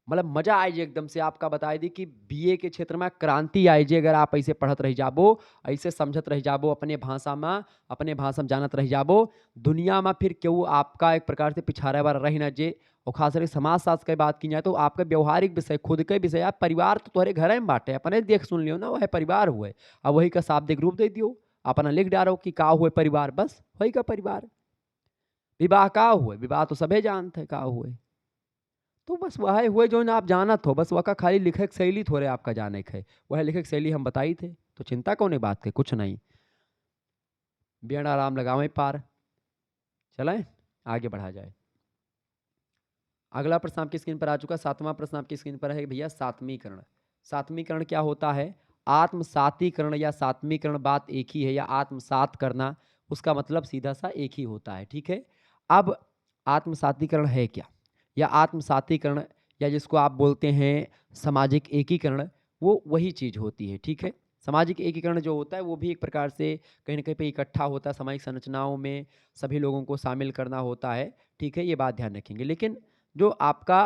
मतलब मज़ा आए जे एकदम से आपका बताए दी कि बीए के क्षेत्र में क्रांति आए जे अगर आप ऐसे पढ़त रह जाबो, ऐसे समझत रह जाबो अपने भाषा में जानत रह जाबो, दुनिया में फिर केहू आपका एक प्रकार से पिछाड़े वाला रही ना जे और खास करके समाजशास्त्र की बात की जाए तो आपका व्यवहारिक विषय, खुद के विषय, आप परिवार तो तुम्हारे घर में बाटे, अपने देख सुन लियो ना वह परिवार हुए। अब वही का शाब्दिक रूप दे दियो, अपना लिख डालो कि का हुए परिवार, बस वही का परिवार। विवाह का हुए, विवाह तो सभे जानते हैं का हुए। तो बस वह हुए जो आप जानत हो, बस वका खाली लिखे के शैली थोड़े आपका जाने के है। वह लिखे के शैली हम बताई थे, तो चिंता कौन बात के, कुछ नहीं। बेड़ आराम लगावें पार, चलें आगे बढ़ा जाए। अगला प्रश्न आपकी स्क्रीन पर आ चुका है। 7वां प्रश्न आपकी स्क्रीन पर है भैया सात्मीकरण। सात्मीकरण क्या होता है? आत्मसातीकरण या सात्मीकरण बात एक ही है, या आत्मसात करना उसका मतलब सीधा सा एक ही होता है, ठीक है? अब आत्मसातीकरण है क्या? या आत्मसातीकरण या जिसको आप बोलते हैं सामाजिक एकीकरण, वो वही चीज़ होती है, ठीक है? सामाजिक एकीकरण जो होता है वो भी एक प्रकार से कहीं न कहीं पे इकट्ठा होता है, सामाजिक संरचनाओं में सभी लोगों को शामिल करना होता है, ठीक है? ये बात ध्यान रखेंगे। लेकिन जो आपका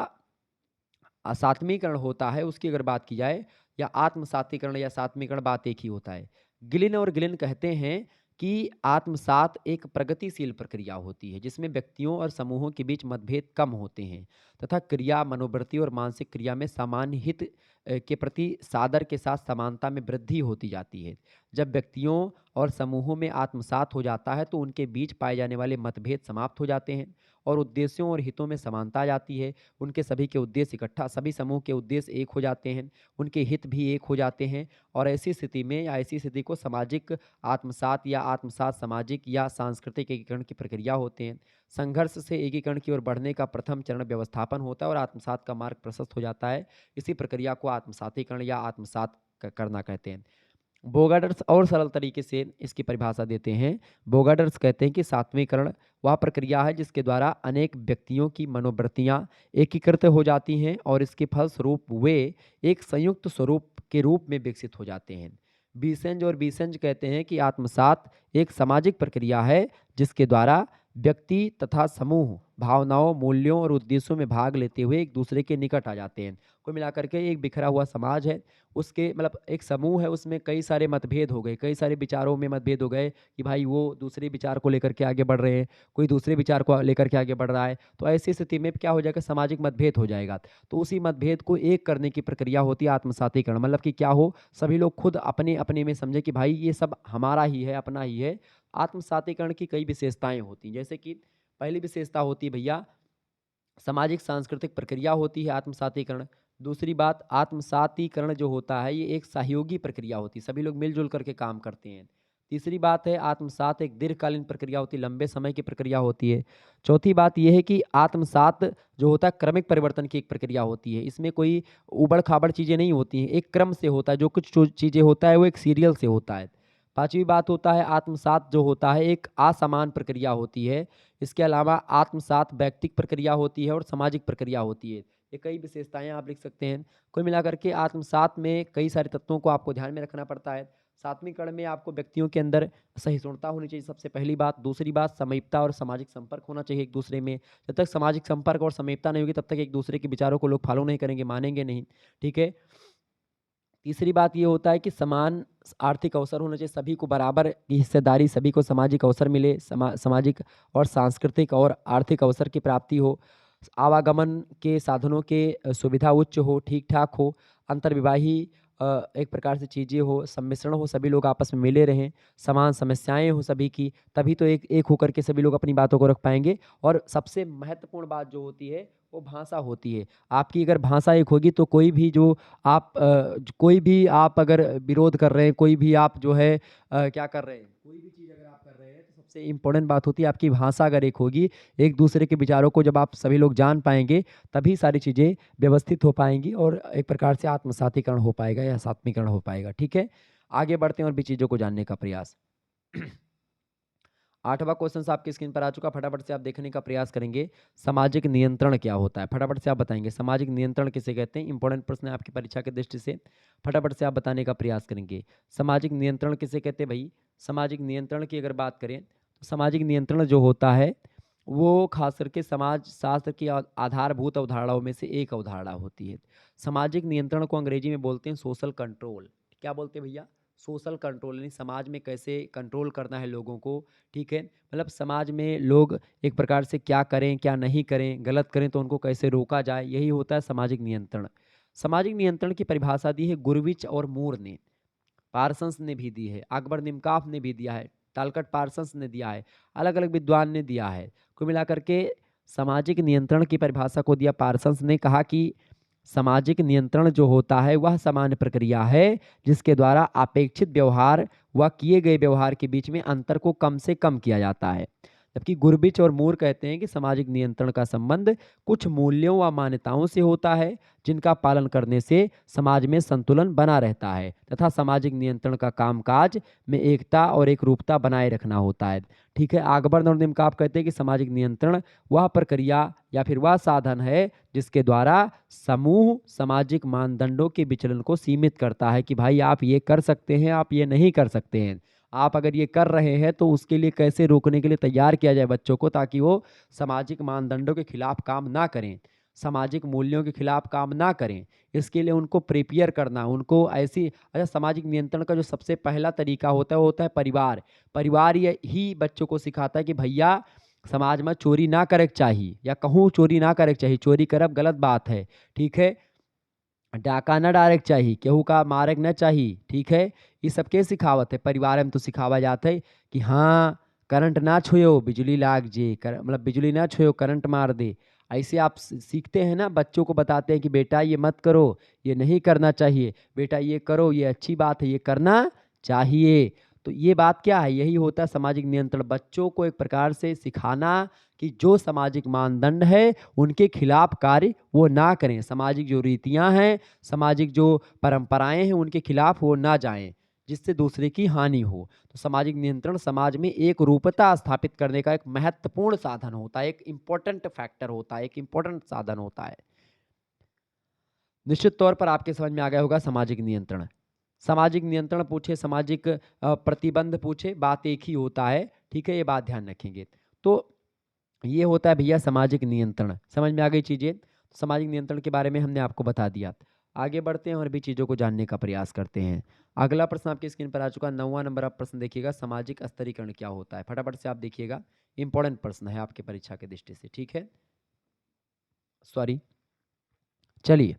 सात्मीकरण होता है उसकी अगर बात की जाए, या आत्मसातीकरण या सात्मीकरण बात एक ही होता है। गिलिन और गिलिन कहते हैं कि आत्मसात एक प्रगतिशील प्रक्रिया होती है जिसमें व्यक्तियों और समूहों के बीच मतभेद कम होते हैं तथा क्रिया मनोवृत्ति और मानसिक क्रिया में सामान्य हित के प्रति सादर के साथ समानता में वृद्धि होती जाती है। जब व्यक्तियों और समूहों में आत्मसात हो जाता है तो उनके बीच पाए जाने वाले मतभेद समाप्त हो जाते हैं और उद्देश्यों और हितों में समानता आ जाती है। उनके सभी के उद्देश्य इकट्ठा, सभी समूह के उद्देश्य एक हो जाते हैं, उनके हित भी एक हो जाते हैं और ऐसी स्थिति में या ऐसी स्थिति को सामाजिक आत्मसात या आत्मसात सामाजिक या सांस्कृतिक एकीकरण की प्रक्रिया होते हैं। संघर्ष से एकीकरण की ओर बढ़ने का प्रथम चरण व्यवस्थापन होता है और आत्मसात का मार्ग प्रशस्त हो जाता है। इसी प्रक्रिया को आत्मसातीकरण या आत्मसात करना कहते हैं। बोगाडर्स और सरल तरीके से इसकी परिभाषा देते हैं। बोगाडर्स कहते हैं कि सात्वीकरण वह प्रक्रिया है जिसके द्वारा अनेक व्यक्तियों की मनोवृत्तियां एकीकृत हो जाती हैं और इसके फलस्वरूप वे एक संयुक्त स्वरूप के रूप में विकसित हो जाते हैं। बीसेंज और बीसेंज कहते हैं कि आत्मसात एक सामाजिक प्रक्रिया है जिसके द्वारा व्यक्ति तथा समूह भावनाओं, मूल्यों और उद्देश्यों में भाग लेते हुए एक दूसरे के निकट आ जाते हैं। कुल मिलाकर के एक बिखरा हुआ समाज है, उसके मतलब एक समूह है, उसमें कई सारे मतभेद हो गए, कई सारे विचारों में मतभेद हो गए कि भाई वो दूसरे विचार को लेकर के आगे बढ़ रहे हैं, कोई दूसरे विचार को लेकर के आगे बढ़ रहा है। तो ऐसी स्थिति में क्या हो जाएगा, सामाजिक मतभेद हो जाएगा। तो उसी मतभेद को एक करने की प्रक्रिया होती है आत्मसातीकरण। मतलब कि क्या हो, सभी लोग खुद अपने अपने में समझे कि भाई ये सब हमारा ही है, अपना ही है। आत्मसातीकरण की कई विशेषताएं होती हैं, जैसे कि पहली विशेषता होती है भैया सामाजिक सांस्कृतिक प्रक्रिया होती है आत्मसातीकरण। दूसरी बात, आत्मसातीकरण जो होता है ये एक सहयोगी प्रक्रिया होती है, सभी लोग मिलजुल करके काम करते हैं। तीसरी बात है, आत्मसात एक दीर्घकालीन प्रक्रिया होती है, लंबे समय की प्रक्रिया होती है। चौथी बात यह है कि आत्मसात जो होता है क्रमिक परिवर्तन की एक प्रक्रिया होती है, इसमें कोई उबड़ खाबड़ चीज़ें नहीं होती हैं, एक क्रम से होता है, जो कुछ चीज़ें होता है वो एक सीरियल से होता है। पांचवी बात होता है, आत्मसात जो होता है एक असमान प्रक्रिया होती है। इसके अलावा आत्मसात व्यक्तिक प्रक्रिया होती है और सामाजिक प्रक्रिया होती है। ये कई विशेषताएं आप लिख सकते हैं। कुल मिलाकर के आत्मसात में कई सारे तत्वों को आपको ध्यान में रखना पड़ता है। सातवीं कड़ में आपको व्यक्तियों के अंदर सहिष्णुता होनी चाहिए, सबसे पहली बात। दूसरी बात, समयिकता और सामाजिक संपर्क होना चाहिए एक दूसरे में। जब तक सामाजिक संपर्क और समयिकता नहीं होगी तब तक एक दूसरे के विचारों को लोग फॉलो नहीं करेंगे, मानेंगे नहीं। ठीक है। तीसरी बात ये होता है कि समान आर्थिक अवसर होना चाहिए, सभी को बराबर की हिस्सेदारी, सभी को सामाजिक अवसर मिले, सामाजिक और सांस्कृतिक और आर्थिक अवसर की प्राप्ति हो, आवागमन के साधनों के सुविधा उच्च हो, ठीक ठाक हो, अंतर्विवाही एक प्रकार से चीज़ें हो, सम्मिश्रण हो, सभी लोग आपस में मिले रहें, समान समस्याएं हो सभी की, तभी तो एक एक होकर के सभी लोग अपनी बातों को रख पाएंगे। और सबसे महत्वपूर्ण बात जो होती है वो भाषा होती है। आपकी अगर भाषा एक होगी तो कोई भी जो आप कोई भी आप अगर विरोध कर रहे हैं, कोई भी आप जो है क्या कर रहे हैं, कोई भी चीज़ अगर आप कर रहे हैं तो सबसे इम्पोर्टेंट बात होती है आपकी भाषा अगर एक होगी, एक दूसरे के विचारों को जब आप सभी लोग जान पाएंगे तभी सारी चीज़ें व्यवस्थित हो पाएंगी और एक प्रकार से आत्मसातीकरण हो पाएगा या सात्मीकरण हो पाएगा। ठीक है, आगे बढ़ते हैं और भी चीज़ों को जानने का प्रयास। आठवां क्वेश्चन आपकी स्क्रीन पर आ चुका, फटाफट से आप देखने का प्रयास करेंगे। सामाजिक नियंत्रण क्या होता है, फटाफट से आप बताएंगे। सामाजिक नियंत्रण किसे कहते हैं, इंपॉर्टेंट प्रश्न है आपकी परीक्षा की दृष्टि से, फटाफट से आप बताने का प्रयास करेंगे। सामाजिक नियंत्रण किसे कहते हैं भाई? सामाजिक नियंत्रण की अगर बात करें तो सामाजिक नियंत्रण जो होता है वो खास करके समाज शास्त्र की आधारभूत अवधारणाओं में से एक अवधारणा होती है। सामाजिक नियंत्रण को अंग्रेजी में बोलते हैं सोशल कंट्रोल। क्या बोलते हैं भैया? सोशल कंट्रोल, यानी समाज में कैसे कंट्रोल करना है लोगों को। ठीक है, मतलब समाज में लोग एक प्रकार से क्या करें क्या नहीं करें, गलत करें तो उनको कैसे रोका जाए, यही होता है सामाजिक नियंत्रण। सामाजिक नियंत्रण की परिभाषा दी है गुरविच और मूर ने, पार्सन्स ने भी दी है, अकबर निमकाफ ने भी दिया है, टालकट पार्सन्स ने दिया है, अलग अलग विद्वान ने दिया है। कुल मिलाकर के सामाजिक नियंत्रण की परिभाषा को दिया पार्सन्स ने, कहा कि सामाजिक नियंत्रण जो होता है वह सामान्य प्रक्रिया है जिसके द्वारा अपेक्षित व्यवहार व किए गए व्यवहार के बीच में अंतर को कम से कम किया जाता है। जबकि गुरबिच और मूर कहते हैं कि सामाजिक नियंत्रण का संबंध कुछ मूल्यों व मान्यताओं से होता है जिनका पालन करने से समाज में संतुलन बना रहता है तथा सामाजिक नियंत्रण का कामकाज में एकता और एक रूपता बनाए रखना होता है। ठीक है, अकबर और निमकाप कहते हैं कि सामाजिक नियंत्रण वह प्रक्रिया या फिर वह साधन है जिसके द्वारा समूह सामाजिक मानदंडों के विचलन को सीमित करता है कि भाई आप ये कर सकते हैं, आप ये नहीं कर सकते हैं। आप अगर ये कर रहे हैं तो उसके लिए कैसे रोकने के लिए तैयार किया जाए बच्चों को, ताकि वो सामाजिक मानदंडों के खिलाफ काम ना करें, सामाजिक मूल्यों के खिलाफ काम ना करें। इसके लिए उनको प्रिपेयर करना, उनको ऐसी अच्छा, सामाजिक नियंत्रण का जो सबसे पहला तरीका होता है वो होता है परिवार। परिवार ये ही बच्चों को सिखाता है कि भैया समाज में चोरी ना करे चाहिए, या कहूँ चोरी ना करे चाहिए, चोरी करब गलत बात है। ठीक है, डाका न डायरेक्ट चाहिए, केहू का मारक न चाहिए। ठीक है, ये सबके सिखावत है, परिवार में तो सिखावा जाता है कि हाँ करंट ना छुयो बिजली लाग जे, मतलब बिजली ना छुयो करंट मार दे। ऐसे आप सीखते हैं ना, बच्चों को बताते हैं कि बेटा ये मत करो, ये नहीं करना चाहिए, बेटा ये करो, ये अच्छी बात है, ये करना चाहिए। तो ये बात क्या है, यही होता है सामाजिक नियंत्रण, बच्चों को एक प्रकार से सिखाना कि जो सामाजिक मानदंड है उनके खिलाफ कार्य वो ना करें, सामाजिक जो रीतियां हैं, सामाजिक जो परंपराएं हैं उनके खिलाफ वो ना जाएं जिससे दूसरे की हानि हो। तो सामाजिक नियंत्रण समाज में एक रूपता स्थापित करने का एक महत्वपूर्ण साधन होता है, एक इंपॉर्टेंट फैक्टर होता है, एक इंपॉर्टेंट साधन होता है। निश्चित तौर पर आपके समझ में आ गया होगा सामाजिक नियंत्रण। सामाजिक नियंत्रण पूछे, सामाजिक प्रतिबंध पूछे, बात एक ही होता है, ठीक है, ये बात ध्यान रखेंगे। तो ये होता है भैया सामाजिक नियंत्रण। समझ में आ गई चीज़ें? सामाजिक नियंत्रण के बारे में हमने आपको बता दिया। आगे बढ़ते हैं और भी चीज़ों को जानने का प्रयास करते हैं। अगला प्रश्न आपकी स्क्रीन पर आ चुका है, 9वां नंबर आप प्रश्न देखिएगा, सामाजिक स्तरीकरण क्या होता है? फटाफट से आप देखिएगा, इंपॉर्टेंट प्रश्न है आपके परीक्षा के दृष्टि से, ठीक है? सॉरी, चलिए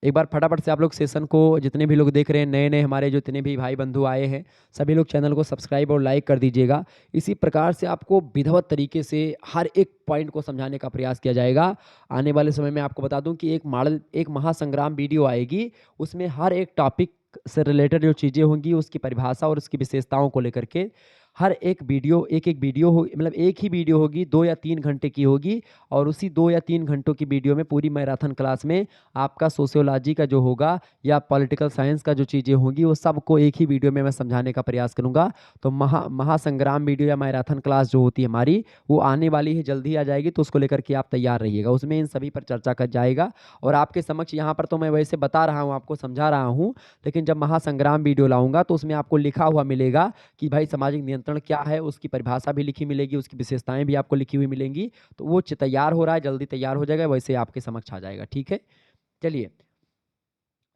एक बार फटाफट से आप लोग सेशन को, जितने भी लोग देख रहे हैं, नए-नए हमारे जो जितने भी भाई बंधु आए हैं, सभी लोग चैनल को सब्सक्राइब और लाइक कर दीजिएगा। इसी प्रकार से आपको विधिवत तरीके से हर एक पॉइंट को समझाने का प्रयास किया जाएगा। आने वाले समय में आपको बता दूं कि एक महासंग्राम वीडियो आएगी, उसमें हर एक टॉपिक से रिलेटेड जो चीज़ें होंगी, उसकी परिभाषा और उसकी विशेषताओं को लेकर के हर एक-एक वीडियो हो, मतलब एक ही वीडियो होगी, 2 या 3 घंटे की होगी और उसी 2 या 3 घंटों की वीडियो में पूरी मैराथन क्लास में आपका सोशियोलॉजी का जो होगा या पॉलिटिकल साइंस का जो चीज़ें होंगी वो सबको एक ही वीडियो में मैं समझाने का प्रयास करूँगा। तो महासंग्राम वीडियो या मैराथन क्लास जो होती है हमारी, वो आने वाली है, जल्दी आ जाएगी, तो उसको लेकर के आप तैयार रहिएगा। उसमें इन सभी पर चर्चा कर जाएगा और आपके समक्ष यहाँ पर तो मैं वैसे बता रहा हूँ, आपको समझा रहा हूँ, लेकिन जब महासंग्राम वीडियो लाऊँगा तो उसमें आपको लिखा हुआ मिलेगा कि भाई सामाजिक नियंत्रण क्या है, उसकी परिभाषा भी लिखी मिलेगी, उसकी विशेषताएँ भी आपको लिखी हुई मिलेंगी। तो वो तैयार हो रहा है, जल्दी तैयार हो जाएगा, वैसे आपके समक्ष आ जाएगा, ठीक है? चलिए,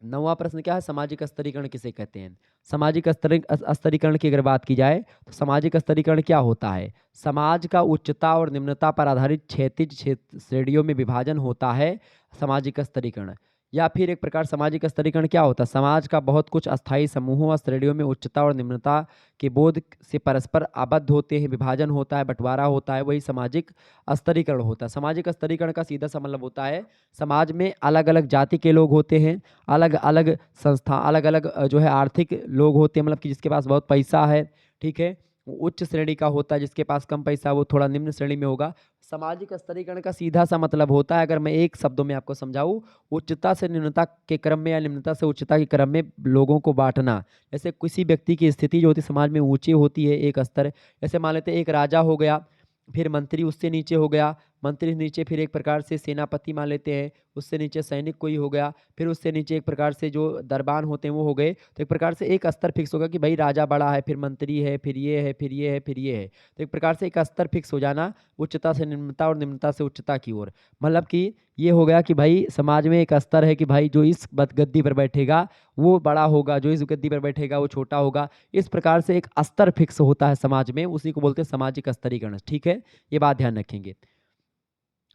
9वां प्रश्न क्या है? सामाजिक स्तरीकरण किसे कहते हैं? सामाजिक स्तरीकरण की अगर बात की जाए तो सामाजिक स्तरीकरण क्या होता है? समाज का उच्चता और निम्नता पर आधारित क्षैतिज श्रेणियों में विभाजन होता है सामाजिक स्तरीकरण। या फिर एक प्रकार सामाजिक स्तरीकरण क्या होता है? समाज का बहुत कुछ अस्थायी समूहों और श्रेणियों में उच्चता और निम्नता के बोध से परस्पर आबद्ध होते हैं, विभाजन होता है, बंटवारा होता है, वही सामाजिक स्तरीकरण होता है। सामाजिक स्तरीकरण का सीधा सा मतलब होता है, समाज में अलग-अलग जाति के लोग होते हैं, अलग-अलग संस्था, अलग-अलग जो है आर्थिक लोग होते हैं, मतलब कि जिसके पास बहुत पैसा है, ठीक है? वो उच्च श्रेणी का होता है, जिसके पास कम पैसा वो थोड़ा निम्न श्रेणी में होगा। सामाजिक स्तरीकरण का सीधा-सा मतलब होता है, अगर मैं एक शब्दों में आपको समझाऊँ, उच्चता से निम्नता के क्रम में या निम्नता से उच्चता के क्रम में लोगों को बाँटना। जैसे किसी व्यक्ति की स्थिति जो होती है समाज में ऊँची होती है एक स्तर, जैसे मान लेते हैं एक राजा हो गया, फिर मंत्री उससे नीचे हो गया, मंत्री से नीचे फिर एक प्रकार से सेनापति मान लेते हैं, उससे नीचे सैनिक कोई हो गया, फिर उससे नीचे एक प्रकार से जो दरबान होते हैं वो हो गए। तो एक प्रकार से एक स्तर फिक्स होगा कि भाई राजा बड़ा है, फिर मंत्री है, फिर ये है, फिर ये है, फिर ये है। तो एक प्रकार से एक स्तर फिक्स हो जाना, उच्चता से निम्नता और निम्नता से उच्चता की ओर। मतलब कि ये हो गया कि भाई समाज में एक स्तर है कि भाई जो इस गद्दी पर बैठेगा वो बड़ा होगा, जो इस गद्दी पर बैठेगा वो छोटा होगा। इस प्रकार से एक स्तर फिक्स होता है समाज में, उसी को बोलते हैं सामाजिक स्तरीकरण, ठीक है? ये बात ध्यान रखेंगे।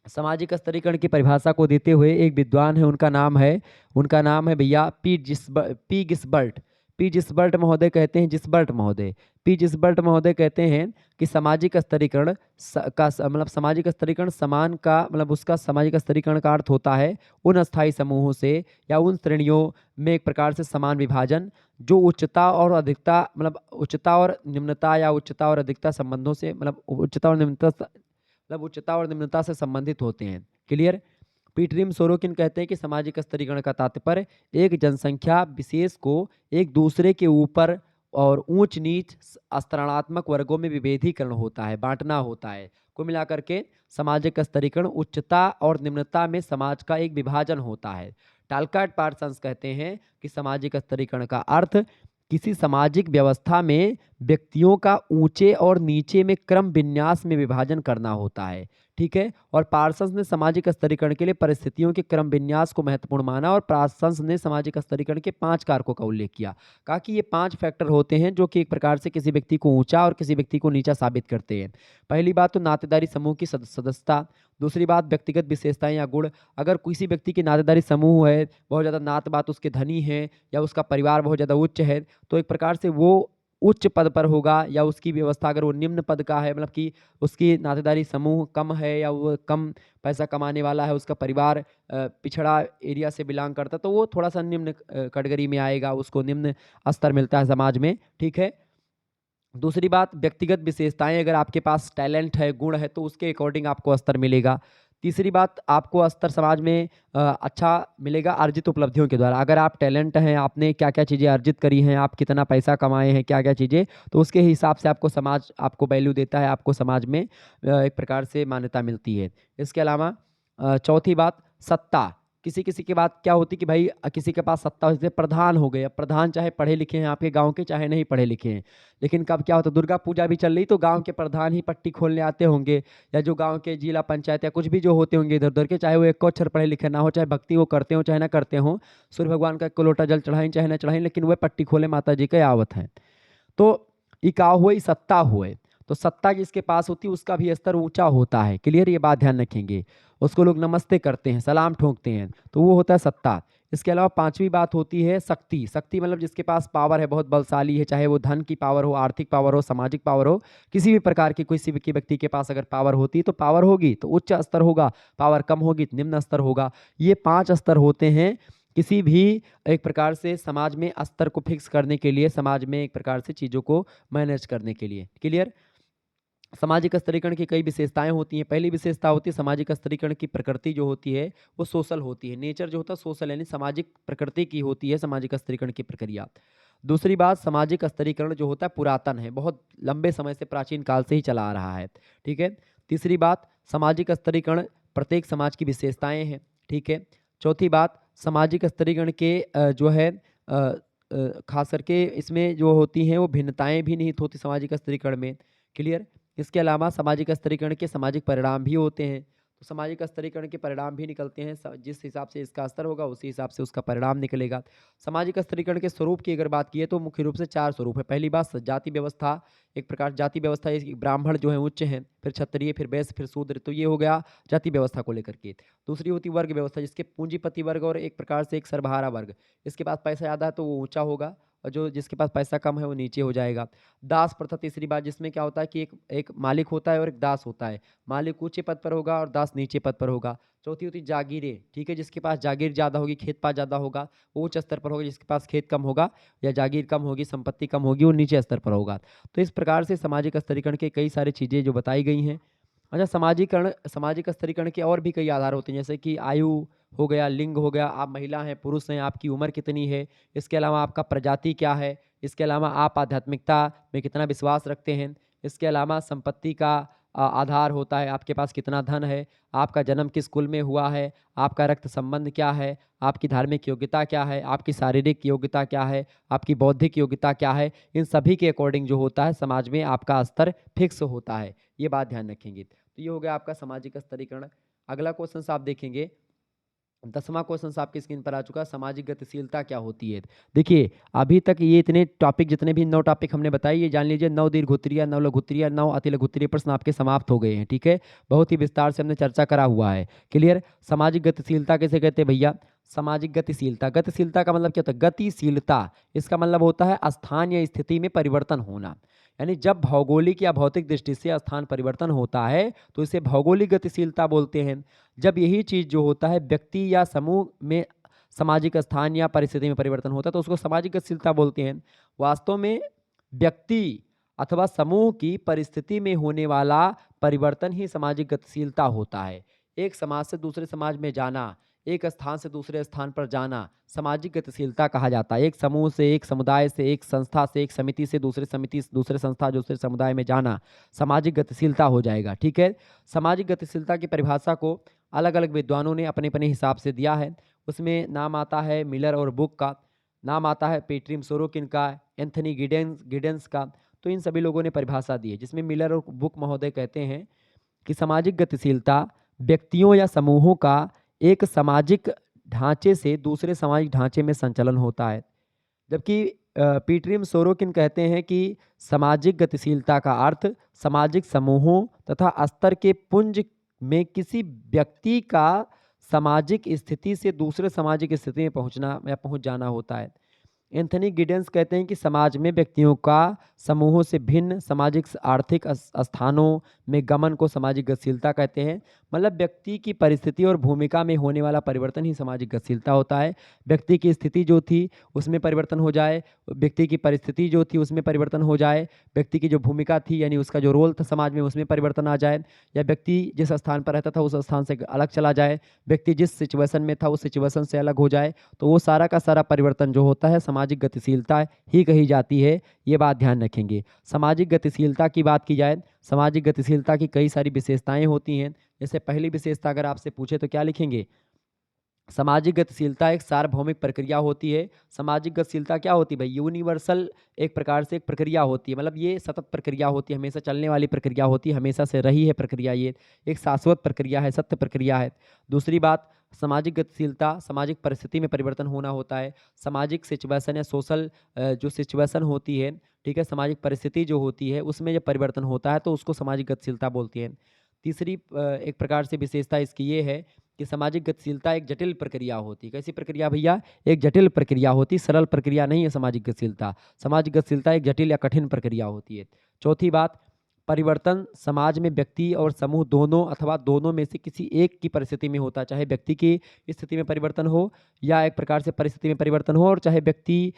सामाजिक स्तरीकरण की परिभाषा को देते हुए एक विद्वान है, उनका नाम है भैया पी गिस्बर्ट। पी जिस्बर्ट महोदय कहते हैं, जिस्बर्ट महोदय, पी जिस्बर्ट महोदय कहते हैं कि सामाजिक स्तरीकरण मतलब सामाजिक स्तरीकरण समान का मतलब उसका सामाजिक स्तरीकरण का अर्थ होता है उन अस्थायी समूहों से या उन श्रेणियों में एक प्रकार से समान विभाजन जो उच्चता और अधिकता मतलब उच्चता और निम्नता या उच्चता और अधिकता संबंधों से मतलब उच्चता और निम्नता से संबंधित होते हैं। क्लियर? पीटरिम सोरोकिन कहते हैं कि सामाजिक स्तरीकरण का तात्पर्य एक जनसंख्या विशेष को एक दूसरे के ऊपर और ऊंच नीच स्तरणात्मक वर्गों में विभेदीकरण होता है, बांटना होता है। कुल मिलाकर के सामाजिक स्तरीकरण उच्चता और निम्नता में समाज का एक विभाजन होता है। टालकाट पार्सन्स कहते हैं कि सामाजिक स्तरीकरण का अर्थ किसी सामाजिक व्यवस्था में व्यक्तियों का ऊंचे और नीचे में क्रम विन्यास में विभाजन करना होता है, ठीक है? और पार्सन्स ने सामाजिक स्तरीकरण के लिए परिस्थितियों के क्रम विन्यास को महत्वपूर्ण माना और पार्सन्स ने सामाजिक स्तरीकरण के 5 कारकों का उल्लेख किया। कहा कि ये 5 फैक्टर होते हैं जो कि एक प्रकार से किसी व्यक्ति को ऊंचा और किसी व्यक्ति को नीचा साबित करते हैं। पहली बात तो नातेदारी समूह की सदस्यता, दूसरी बात व्यक्तिगत विशेषताएं या गुण। अगर किसी व्यक्ति की नातेदारी समूह है, बहुत ज़्यादा नात बात उसके धनी है या उसका परिवार बहुत ज़्यादा उच्च है, तो एक प्रकार से वो उच्च पद पर होगा या उसकी व्यवस्था अगर वो निम्न पद का है, मतलब कि उसकी नातेदारी समूह कम है या वो कम पैसा कमाने वाला है, उसका परिवार पिछड़ा एरिया से बिलोंग करता है, तो वो थोड़ा सा निम्न कैटेगरी में आएगा, उसको निम्न स्तर मिलता है समाज में, ठीक है? दूसरी बात व्यक्तिगत विशेषताएं, अगर आपके पास टैलेंट है, गुण है, तो उसके अकॉर्डिंग आपको स्तर मिलेगा। तीसरी बात आपको स्तर समाज में अच्छा मिलेगा अर्जित उपलब्धियों के द्वारा। अगर आप टैलेंट हैं, आपने क्या-क्या चीज़ें अर्जित करी हैं, आप कितना पैसा कमाए हैं, क्या-क्या चीज़ें, तो उसके हिसाब से आपको समाज आपको वैल्यू देता है, आपको समाज में एक प्रकार से मान्यता मिलती है। इसके अलावा चौथी बात सत्ता। किसी किसी के बाद क्या होती कि भाई किसी के पास सत्ता होती है, प्रधान हो गए। अब प्रधान चाहे पढ़े लिखे हैं आपके गांव के, चाहे नहीं पढ़े लिखे हैं, लेकिन कब क्या होता है, दुर्गा पूजा भी चल रही तो गांव के प्रधान ही पट्टी खोलने आते होंगे, या जो गांव के जिला पंचायत या कुछ भी जो होते होंगे इधर उधर के, चाहे वो एक अक्षर पढ़े लिखे ना हो, चाहे भक्ति वो करते हो चाहे ना करते हो, सूर्य भगवान का एक लोटा जल चढ़ाएं चाहे ना चढ़ाएं, लेकिन वह पट्टी खोले माता जी के आवत है। तो ये का हुए सत्ता हुए, तो सत्ता जिसके पास होती है उसका भी स्तर ऊंचा होता है। क्लियर, ये बात ध्यान रखेंगे। उसको लोग नमस्ते करते हैं, सलाम ठोकते हैं, तो वो होता है सत्ता। इसके अलावा पांचवी बात होती है शक्ति। शक्ति मतलब जिसके पास पावर है, बहुत बलशाली है, चाहे वो धन की पावर हो, आर्थिक पावर हो, सामाजिक पावर हो, किसी भी प्रकार की किसी भी व्यक्ति के पास अगर पावर होती है तो पावर होगी तो उच्च स्तर होगा, पावर कम होगी तो निम्न स्तर होगा। ये 5 स्तर होते हैं किसी भी एक प्रकार से समाज में स्तर को फिक्स करने के लिए, समाज में एक प्रकार से चीज़ों को मैनेज करने के लिए। क्लियर। सामाजिक स्तरीकरण की कई विशेषताएं होती हैं। पहली विशेषता होती है सामाजिक स्तरीकरण की प्रकृति जो होती है वो सोशल होती है। नेचर जो होता है सोशल, यानी सामाजिक प्रकृति की होती है सामाजिक स्तरीकरण की प्रक्रिया। दूसरी बात, सामाजिक स्तरीकरण जो होता है पुरातन है, बहुत लंबे समय से प्राचीन काल से ही चला आ रहा है। ठीक है। तीसरी बात, सामाजिक स्तरीकरण प्रत्येक समाज की विशेषताएं हैं। ठीक है। चौथी बात, सामाजिक स्तरीकरण के जो है खास करके इसमें जो होती हैं वो भिन्नताएं भी निहित होती सामाजिक स्तरीकरण में। क्लियर। इसके अलावा सामाजिक स्तरीकरण के सामाजिक परिणाम भी होते हैं, तो सामाजिक स्तरीकरण के परिणाम भी निकलते हैं। जिस हिसाब से इसका स्तर होगा उसी हिसाब से उसका परिणाम निकलेगा। सामाजिक स्तरीकरण के स्वरूप की अगर बात की तो मुख्य रूप से 4 स्वरूप है। पहली बात, जाति व्यवस्था। एक प्रकार जाति व्यवस्था, ब्राह्मण जो है उच्च हैं, फिर क्षत्रिय, फिर वैश्य, फिर शूद्र, तो ये हो गया जाति व्यवस्था को लेकर के। दूसरी होती वर्ग व्यवस्था, जिसके पूंजीपति वर्ग और एक प्रकार से एक सर्वहारा वर्ग, इसके पास पैसा ज़्यादा है तो वो ऊंचा होगा, और जो जिसके पास पैसा कम है वो नीचे हो जाएगा। दास प्रथा तीसरी बात, जिसमें क्या होता है कि एक मालिक होता है और एक दास होता है। मालिक ऊंचे पद पर होगा और दास नीचे पद पर होगा। चौथी होती जागीरें। ठीक है, जिसके पास जागीर ज़्यादा होगी, खेत पास ज़्यादा होगा, वो उच्च स्तर पर होगा। जिसके पास खेत कम होगा या जागीर कम होगी, संपत्ति कम होगी, वो नीचे स्तर पर होगा। तो इस प्रकार से सामाजिक स्तरीकरण के कई सारी चीज़ें जो बताई गई हैं। अच्छा, सामाजिक स्तरीकरण के और भी कई आधार होते हैं, जैसे कि आयु हो गया, लिंग हो गया, आप महिला हैं पुरुष हैं, आपकी उम्र कितनी है, इसके अलावा आपका प्रजाति क्या है, इसके अलावा आप आध्यात्मिकता में कितना विश्वास रखते हैं, इसके अलावा संपत्ति का आधार होता है आपके पास कितना धन है, आपका जन्म किस कुल में हुआ है, आपका रक्त संबंध क्या है, आपकी धार्मिक योग्यता क्या है, आपकी शारीरिक योग्यता क्या है, आपकी बौद्धिक योग्यता क्या है। इन सभी के अकॉर्डिंग जो होता है समाज में आपका स्तर फिक्स होता है। ये बात ध्यान रखेंगे। तो ये हो गया आपका सामाजिक स्तरीकरण। अगला क्वेश्चन आप देखेंगे, 10वां क्वेश्चन आपकी स्क्रीन पर आ चुका है, सामाजिक गतिशीलता क्या होती है। देखिए, अभी तक ये इतने टॉपिक, जितने भी 9 टॉपिक हमने बताए, ये जान लीजिए 9 दीर्घ उत्तरीय, 9 लघु उत्तरीय, 9 अति लघु उत्तरीय प्रश्न आपके समाप्त हो गए हैं। ठीक है, बहुत ही विस्तार से हमने चर्चा करा हुआ है। क्लियर। सामाजिक गतिशीलता कैसे कहते हैं भैया, सामाजिक गतिशीलता, गतिशीलता का मतलब क्या होता है, गतिशीलता इसका मतलब होता है स्थान या स्थिति में परिवर्तन होना। यानी जब भौगोलिक या भौतिक दृष्टि से स्थान परिवर्तन होता है तो इसे भौगोलिक गतिशीलता बोलते हैं। जब यही चीज जो होता है व्यक्ति या समूह में सामाजिक स्थान या परिस्थिति में परिवर्तन होता है तो उसको सामाजिक गतिशीलता बोलते हैं। वास्तव में व्यक्ति अथवा समूह की परिस्थिति में होने वाला परिवर्तन ही सामाजिक गतिशीलता होता है। एक समाज से दूसरे समाज में जाना, एक स्थान से दूसरे स्थान पर जाना सामाजिक गतिशीलता कहा जाता है। एक समूह से, एक समुदाय से, एक संस्था से, एक समिति से दूसरे समिति, दूसरे संस्था, दूसरे समुदाय में जाना सामाजिक गतिशीलता हो जाएगा। ठीक है। सामाजिक गतिशीलता की परिभाषा को अलग अलग विद्वानों ने अपने अपने हिसाब से दिया है। उसमें नाम आता है मिलर और बुक का, नाम आता है पेट्रिम सोरोकिन का, एंथनी गिडेंस का। तो इन सभी लोगों ने परिभाषा दी है, जिसमें मिलर और बुक महोदय कहते हैं कि सामाजिक गतिशीलता व्यक्तियों या समूहों का एक सामाजिक ढांचे से दूसरे सामाजिक ढांचे में संचलन होता है। जबकि पीटरिम सोरोकिन कहते हैं कि सामाजिक गतिशीलता का अर्थ सामाजिक समूहों तथा स्तर के पुंज में किसी व्यक्ति का सामाजिक स्थिति से दूसरे सामाजिक स्थिति में पहुंचना या पहुंच जाना होता है। एंथनी गिडेंस कहते हैं कि समाज में व्यक्तियों का समूहों से भिन्न सामाजिक आर्थिक स्थानों में गमन को सामाजिक गतिशीलता कहते हैं। मतलब व्यक्ति की परिस्थिति और भूमिका में होने वाला परिवर्तन ही सामाजिक गतिशीलता होता है। व्यक्ति की स्थिति जो थी उसमें परिवर्तन हो जाए, व्यक्ति की परिस्थिति जो थी उसमें परिवर्तन हो जाए, व्यक्ति की जो भूमिका थी यानी उसका जो रोल था समाज में उसमें परिवर्तन आ जाए, या व्यक्ति जिस स्थान पर रहता था उस स्थान से अलग चला जाए, व्यक्ति जिस सिचुएशन में था उस सिचुएशन से अलग हो जाए, तो वो सारा का सारा परिवर्तन जो होता है सामाजिक गतिशीलता ही कही जाती है। ये बात ध्यान रखेंगे। सामाजिक गतिशीलता की बात की जाए, सामाजिक गतिशीलता की कई सारी विशेषताएं होती हैं। जैसे पहली विशेषता अगर आपसे पूछे तो क्या लिखेंगे, सामाजिक गतिशीलता एक सार्वभौमिक प्रक्रिया होती है। सामाजिक गतिशीलता क्या होती है भाई? यूनिवर्सल एक प्रकार से एक प्रक्रिया होती है, मतलब ये सतत प्रक्रिया होती है, हमेशा चलने वाली प्रक्रिया होती है, हमेशा से रही है प्रक्रिया ये, एक शाश्वत प्रक्रिया है, सत्य प्रक्रिया है। दूसरी बात, सामाजिक गतिशीलता सामाजिक परिस्थिति में परिवर्तन होना होता है। सामाजिक सिचुएशन या सोशल जो सिचुएशन होती है, ठीक है, सामाजिक परिस्थिति जो होती है उसमें जब परिवर्तन होता है तो उसको सामाजिक गतिशीलता बोलती है। तीसरी एक प्रकार से विशेषता इसकी ये है कि सामाजिक गतिशीलता एक जटिल प्रक्रिया होती है। कैसी प्रक्रिया भैया? एक जटिल प्रक्रिया होती है, सरल प्रक्रिया नहीं है सामाजिक गतिशीलता। सामाजिक गतिशीलता एक जटिल या कठिन प्रक्रिया होती है। चौथी बात, परिवर्तन समाज में व्यक्ति और समूह दोनों अथवा दोनों में से किसी एक की परिस्थिति में होता है, चाहे व्यक्ति की स्थिति में परिवर्तन हो या एक प्रकार से परिस्थिति में परिवर्तन हो, और चाहे व्यक्ति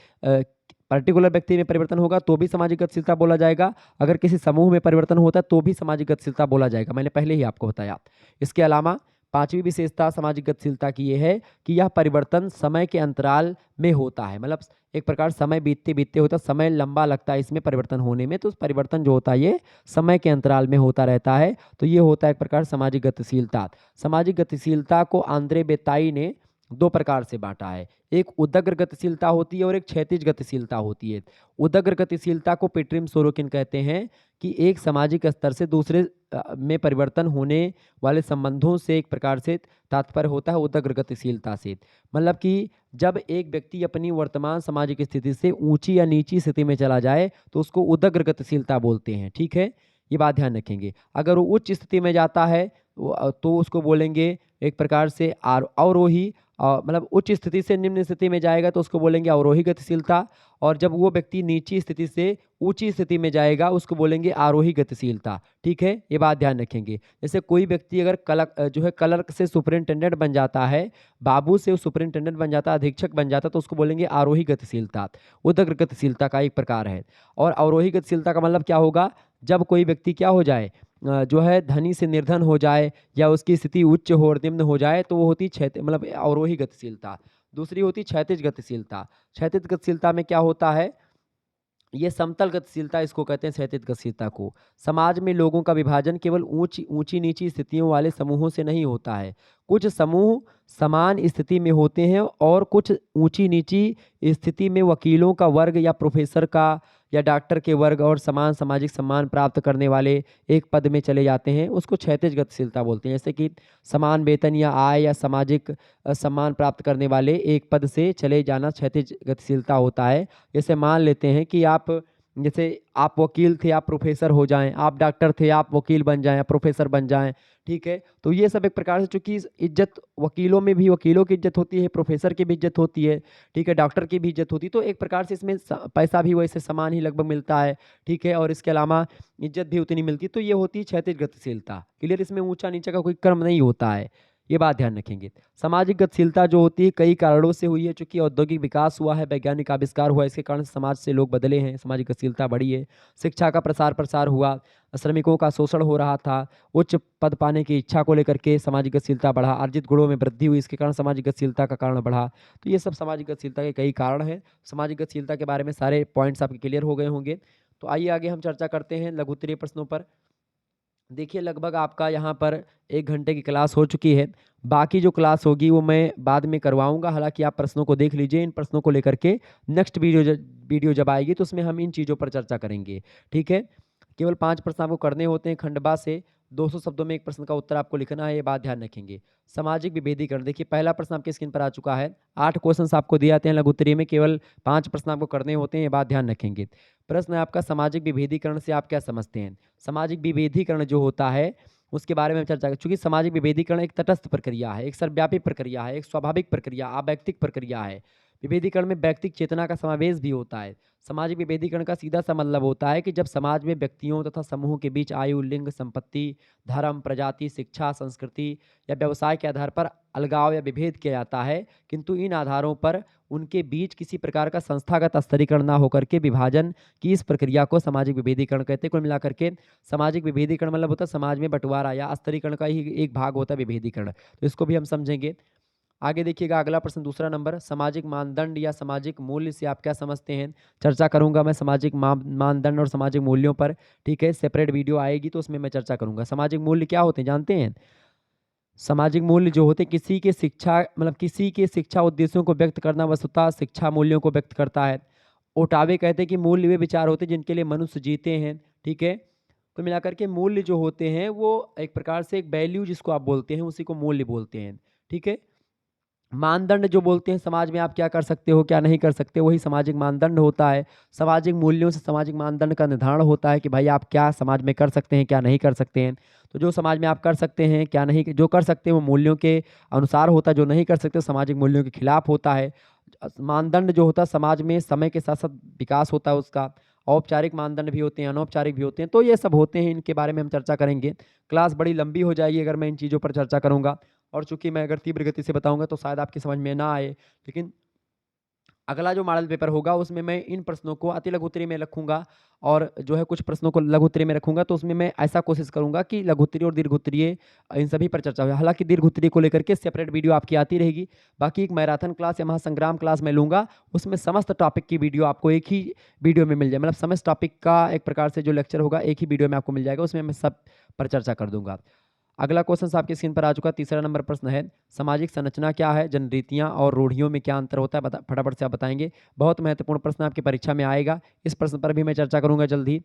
पर्टिकुलर व्यक्ति में परिवर्तन होगा तो भी सामाजिक गतिशीलता बोला जाएगा, अगर किसी समूह में परिवर्तन होता है तो भी सामाजिक गतिशीलता बोला जाएगा, मैंने पहले ही आपको बताया। इसके अलावा पांचवी विशेषता सामाजिक गतिशीलता की यह है कि यह परिवर्तन समय के अंतराल में होता है, मतलब एक प्रकार समय बीतते बीतते होता है, समय लंबा लगता है इसमें परिवर्तन होने में, तो परिवर्तन जो होता है ये समय के अंतराल में होता रहता है, तो ये होता है एक प्रकार सामाजिक गतिशीलता। सामाजिक गतिशीलता को आंद्रे बेताई ने दो प्रकार से बांटा है, एक उदग्र गतिशीलता होती है और एक क्षैतिज गतिशीलता होती है। उदग्र गतिशीलता को पेट्रिम सोरोकिन कहते हैं कि एक सामाजिक स्तर से दूसरे में परिवर्तन होने वाले संबंधों से एक प्रकार से तात्पर्य होता है उदग्र गतिशीलता से, मतलब कि जब एक व्यक्ति अपनी वर्तमान सामाजिक स्थिति से ऊंची या नीची स्थिति में चला जाए तो उसको उदग्र गतिशीलता बोलते हैं, ठीक है, ये बात ध्यान रखेंगे। अगर वो उच्च स्थिति में जाता है तो उसको बोलेंगे एक प्रकार से अवरोही, मतलब उच्च स्थिति से निम्न स्थिति में जाएगा तो उसको बोलेंगे अवरोही गतिशीलता, और जब वो व्यक्ति नीची स्थिति से ऊंची स्थिति में जाएगा उसको बोलेंगे आरोही गतिशीलता, ठीक है, ये बात ध्यान रखेंगे। जैसे कोई व्यक्ति अगर क्लर्क से सुपरिंटेंडेंट बन जाता है, बाबू से सुपरिंटेंडेंट बन जाता है, अधीक्षक बन जाता है, तो उसको बोलेंगे आरोही गतिशीलता, उदग्र गतिशीलता का एक प्रकार है। और अवरोही गतिशीलता का मतलब क्या होगा? जब कोई व्यक्ति क्या हो जाए, जो है धनी से निर्धन हो जाए या उसकी स्थिति उच्च हो और निम्न हो जाए तो वो होती मतलब अवरोही गतिशीलता। दूसरी होती क्षैतिज गतिशीलता। क्षैतिज गतिशीलता में क्या होता है? ये समतल गतिशीलता इसको कहते हैं, क्षैतिज गतिशीलता को। समाज में लोगों का विभाजन केवल ऊंची ऊंची नीची स्थितियों वाले समूहों से नहीं होता है। कुछ समूह समान स्थिति में होते हैं और कुछ ऊंची नीची स्थिति में वकीलों का वर्ग या प्रोफेसर का या डॉक्टर के वर्ग और समान सामाजिक सम्मान प्राप्त करने वाले एक पद में चले जाते हैं, उसको क्षैतिज गतिशीलता बोलते हैं। जैसे कि समान वेतन या आय या सामाजिक सम्मान प्राप्त करने वाले एक पद से चले जाना क्षैतिज गतिशीलता होता है। जैसे मान लेते हैं कि जैसे आप वकील थे, आप प्रोफेसर हो जाएं, आप डॉक्टर थे, आप वकील बन जाएं, प्रोफेसर बन जाएं, ठीक है, तो ये सब एक प्रकार से, चूंकि इज्जत वकीलों में भी वकीलों की इज्जत होती है, प्रोफेसर की भी इज्जत होती है, ठीक है, डॉक्टर की भी इज्जत होती है, तो एक प्रकार से इसमें पैसा भी वैसे समान ही लगभग मिलता है, ठीक है, और इसके अलावा इज्जत भी उतनी मिलती है, तो ये होती है क्षैतिज गतिशीलता। क्लियर? इसमें ऊंचा नीचा का कोई क्रम नहीं होता है, ये बात ध्यान रखेंगे। सामाजिक गतिशीलता जो होती है कई कारणों से हुई है, चूंकि औद्योगिक विकास हुआ है, वैज्ञानिक आविष्कार हुआ, इसके कारण समाज से लोग बदले हैं, सामाजिक गतिशीलता बढ़ी है। शिक्षा का प्रसार हुआ, श्रमिकों का शोषण हो रहा था, उच्च पद पाने की इच्छा को लेकर के सामाजिक गतिशीलता बढ़ा, अर्जित गुणों में वृद्धि हुई, इसके कारण सामाजिक गतिशीलता का कारण बढ़ा। तो ये सब सामाजिक गतिशीलता के कई कारण हैं। सामाजिक गतिशीलता के बारे में सारे पॉइंट्स आपके क्लियर हो गए होंगे। तो आइए आगे हम चर्चा करते हैं लघु उत्तरीय प्रश्नों पर। देखिए लगभग आपका यहाँ पर 1 घंटे की क्लास हो चुकी है। बाकी जो क्लास होगी वो मैं बाद में करवाऊँगा। हालाँकि आप प्रश्नों को देख लीजिए। इन प्रश्नों को लेकर के नेक्स्ट वीडियो जब आएगी तो उसमें हम इन चीज़ों पर चर्चा करेंगे। ठीक है? केवल 5 प्रश्न आपको करने होते हैं खंडवा से। 200 शब्दों में 1 प्रश्न का उत्तर आपको लिखना है, ये बात ध्यान रखेंगे। सामाजिक विभेदीकरण, देखिए पहला प्रश्न आपकी स्क्रीन पर आ चुका है। 8 क्वेश्चंस आपको दिए जाते हैं लघु उत्तरीय में, केवल 5 प्रश्न आपको करने होते हैं, ये बात ध्यान रखेंगे। प्रश्न है आपका, सामाजिक विभेदीकरण से आप क्या समझते हैं? सामाजिक विभेदीकरण जो होता है उसके बारे में हम चर्चा करें। चूंकि सामाजिक विभेदीकरण एक तटस्थ प्रक्रिया है, एक सर्वव्यापी प्रक्रिया है, एक स्वाभाविक प्रक्रिया, अवैयक्तिक प्रक्रिया है। विभेदीकरण में व्यक्तिक चेतना का समावेश भी होता है। सामाजिक विभेदीकरण का सीधा सा मतलब होता है कि जब समाज में व्यक्तियों तथा समूहों के बीच आयु, लिंग, संपत्ति, धर्म, प्रजाति, शिक्षा, संस्कृति या व्यवसाय के आधार पर अलगाव या विभेद किया जाता है, किंतु इन आधारों पर उनके बीच किसी प्रकार का संस्थागत स्तरीकरण ना होकर के विभाजन की इस प्रक्रिया को सामाजिक विभेदीकरण कहते हैं। कुल मिलाकर के सामाजिक विभेदीकरण मतलब होता है समाज में बंटवारा या स्तरीकरण का ही एक भाग होता है विभेदीकरण। तो इसको भी हम समझेंगे। आगे देखिएगा अगला प्रश्न, दूसरा नंबर, सामाजिक मानदंड या सामाजिक मूल्य से आप क्या समझते हैं? चर्चा करूंगा मैं सामाजिक मानदंड और सामाजिक मूल्यों पर। ठीक है, सेपरेट वीडियो आएगी तो उसमें मैं चर्चा करूंगा। सामाजिक मूल्य क्या होते हैं जानते हैं? सामाजिक मूल्य जो होते हैं किसी के शिक्षा मतलब किसी के शिक्षा उद्देश्यों को व्यक्त करना वस्तुतः शिक्षा मूल्यों को व्यक्त करता है। ओटावे कहते हैं कि मूल्य वे विचार होते हैं जिनके लिए मनुष्य जीते हैं, ठीक है? कुल मिलाकर के मूल्य जो होते हैं वो एक प्रकार से एक वैल्यू जिसको आप बोलते हैं उसी को मूल्य बोलते हैं, ठीक है? मानदंड जो बोलते हैं समाज में आप क्या कर सकते हो, क्या नहीं कर सकते, वही सामाजिक मानदंड होता है। सामाजिक मूल्यों से सामाजिक मानदंड का निर्धारण होता है कि भाई आप क्या समाज में कर सकते हैं, क्या नहीं कर सकते हैं। तो जो समाज में आप कर सकते हैं, क्या नहीं जो कर सकते हैं वो मूल्यों के अनुसार होता है, जो नहीं कर सकते सामाजिक मूल्यों के खिलाफ होता है। मानदंड जो होता है समाज में समय के साथ-साथ विकास होता है उसका। औपचारिक मानदंड भी होते हैं, अनौपचारिक भी होते हैं, तो ये सब होते हैं, इनके बारे में हम चर्चा करेंगे। क्लास बड़ी लंबी हो जाएगी अगर मैं इन चीज़ों पर चर्चा करूँगा। और चूँकि मैं अगर तीव्र गति से बताऊँगा तो शायद आपकी समझ में ना आए, लेकिन अगला जो मॉडल पेपर होगा उसमें मैं इन प्रश्नों को अति लघु उत्तरीय में रखूँगा और जो है कुछ प्रश्नों को लघु उत्तरीय में रखूँगा, तो उसमें मैं ऐसा कोशिश करूँगा कि लघु उत्तरीय और दीर्घ उत्तरीय इन सभी पर चर्चा हो। हालाँकि दीर्घ उत्तरीय को लेकर के सेपरेट वीडियो आपकी आती रहेगी। बाकी एक मैराथन क्लास या महासंग्राम क्लास मैं लूँगा, उसमें समस्त टॉपिक की वीडियो आपको एक ही वीडियो में मिल जाए, मतलब समस्त टॉपिक का एक प्रकार से जो लेक्चर होगा एक ही वीडियो में आपको मिल जाएगा, उसमें मैं सब पर चर्चा कर दूँगा। अगला क्वेश्चन आपकी स्क्रीन पर आ चुका है। तीसरा नंबर प्रश्न है, सामाजिक संरचना क्या है, जनरीतियाँ और रूढ़ियों में क्या अंतर होता है, फटाफट से आप बताएंगे। बहुत महत्वपूर्ण प्रश्न आपकी परीक्षा में आएगा, इस प्रश्न पर भी मैं चर्चा करूंगा जल्द ही।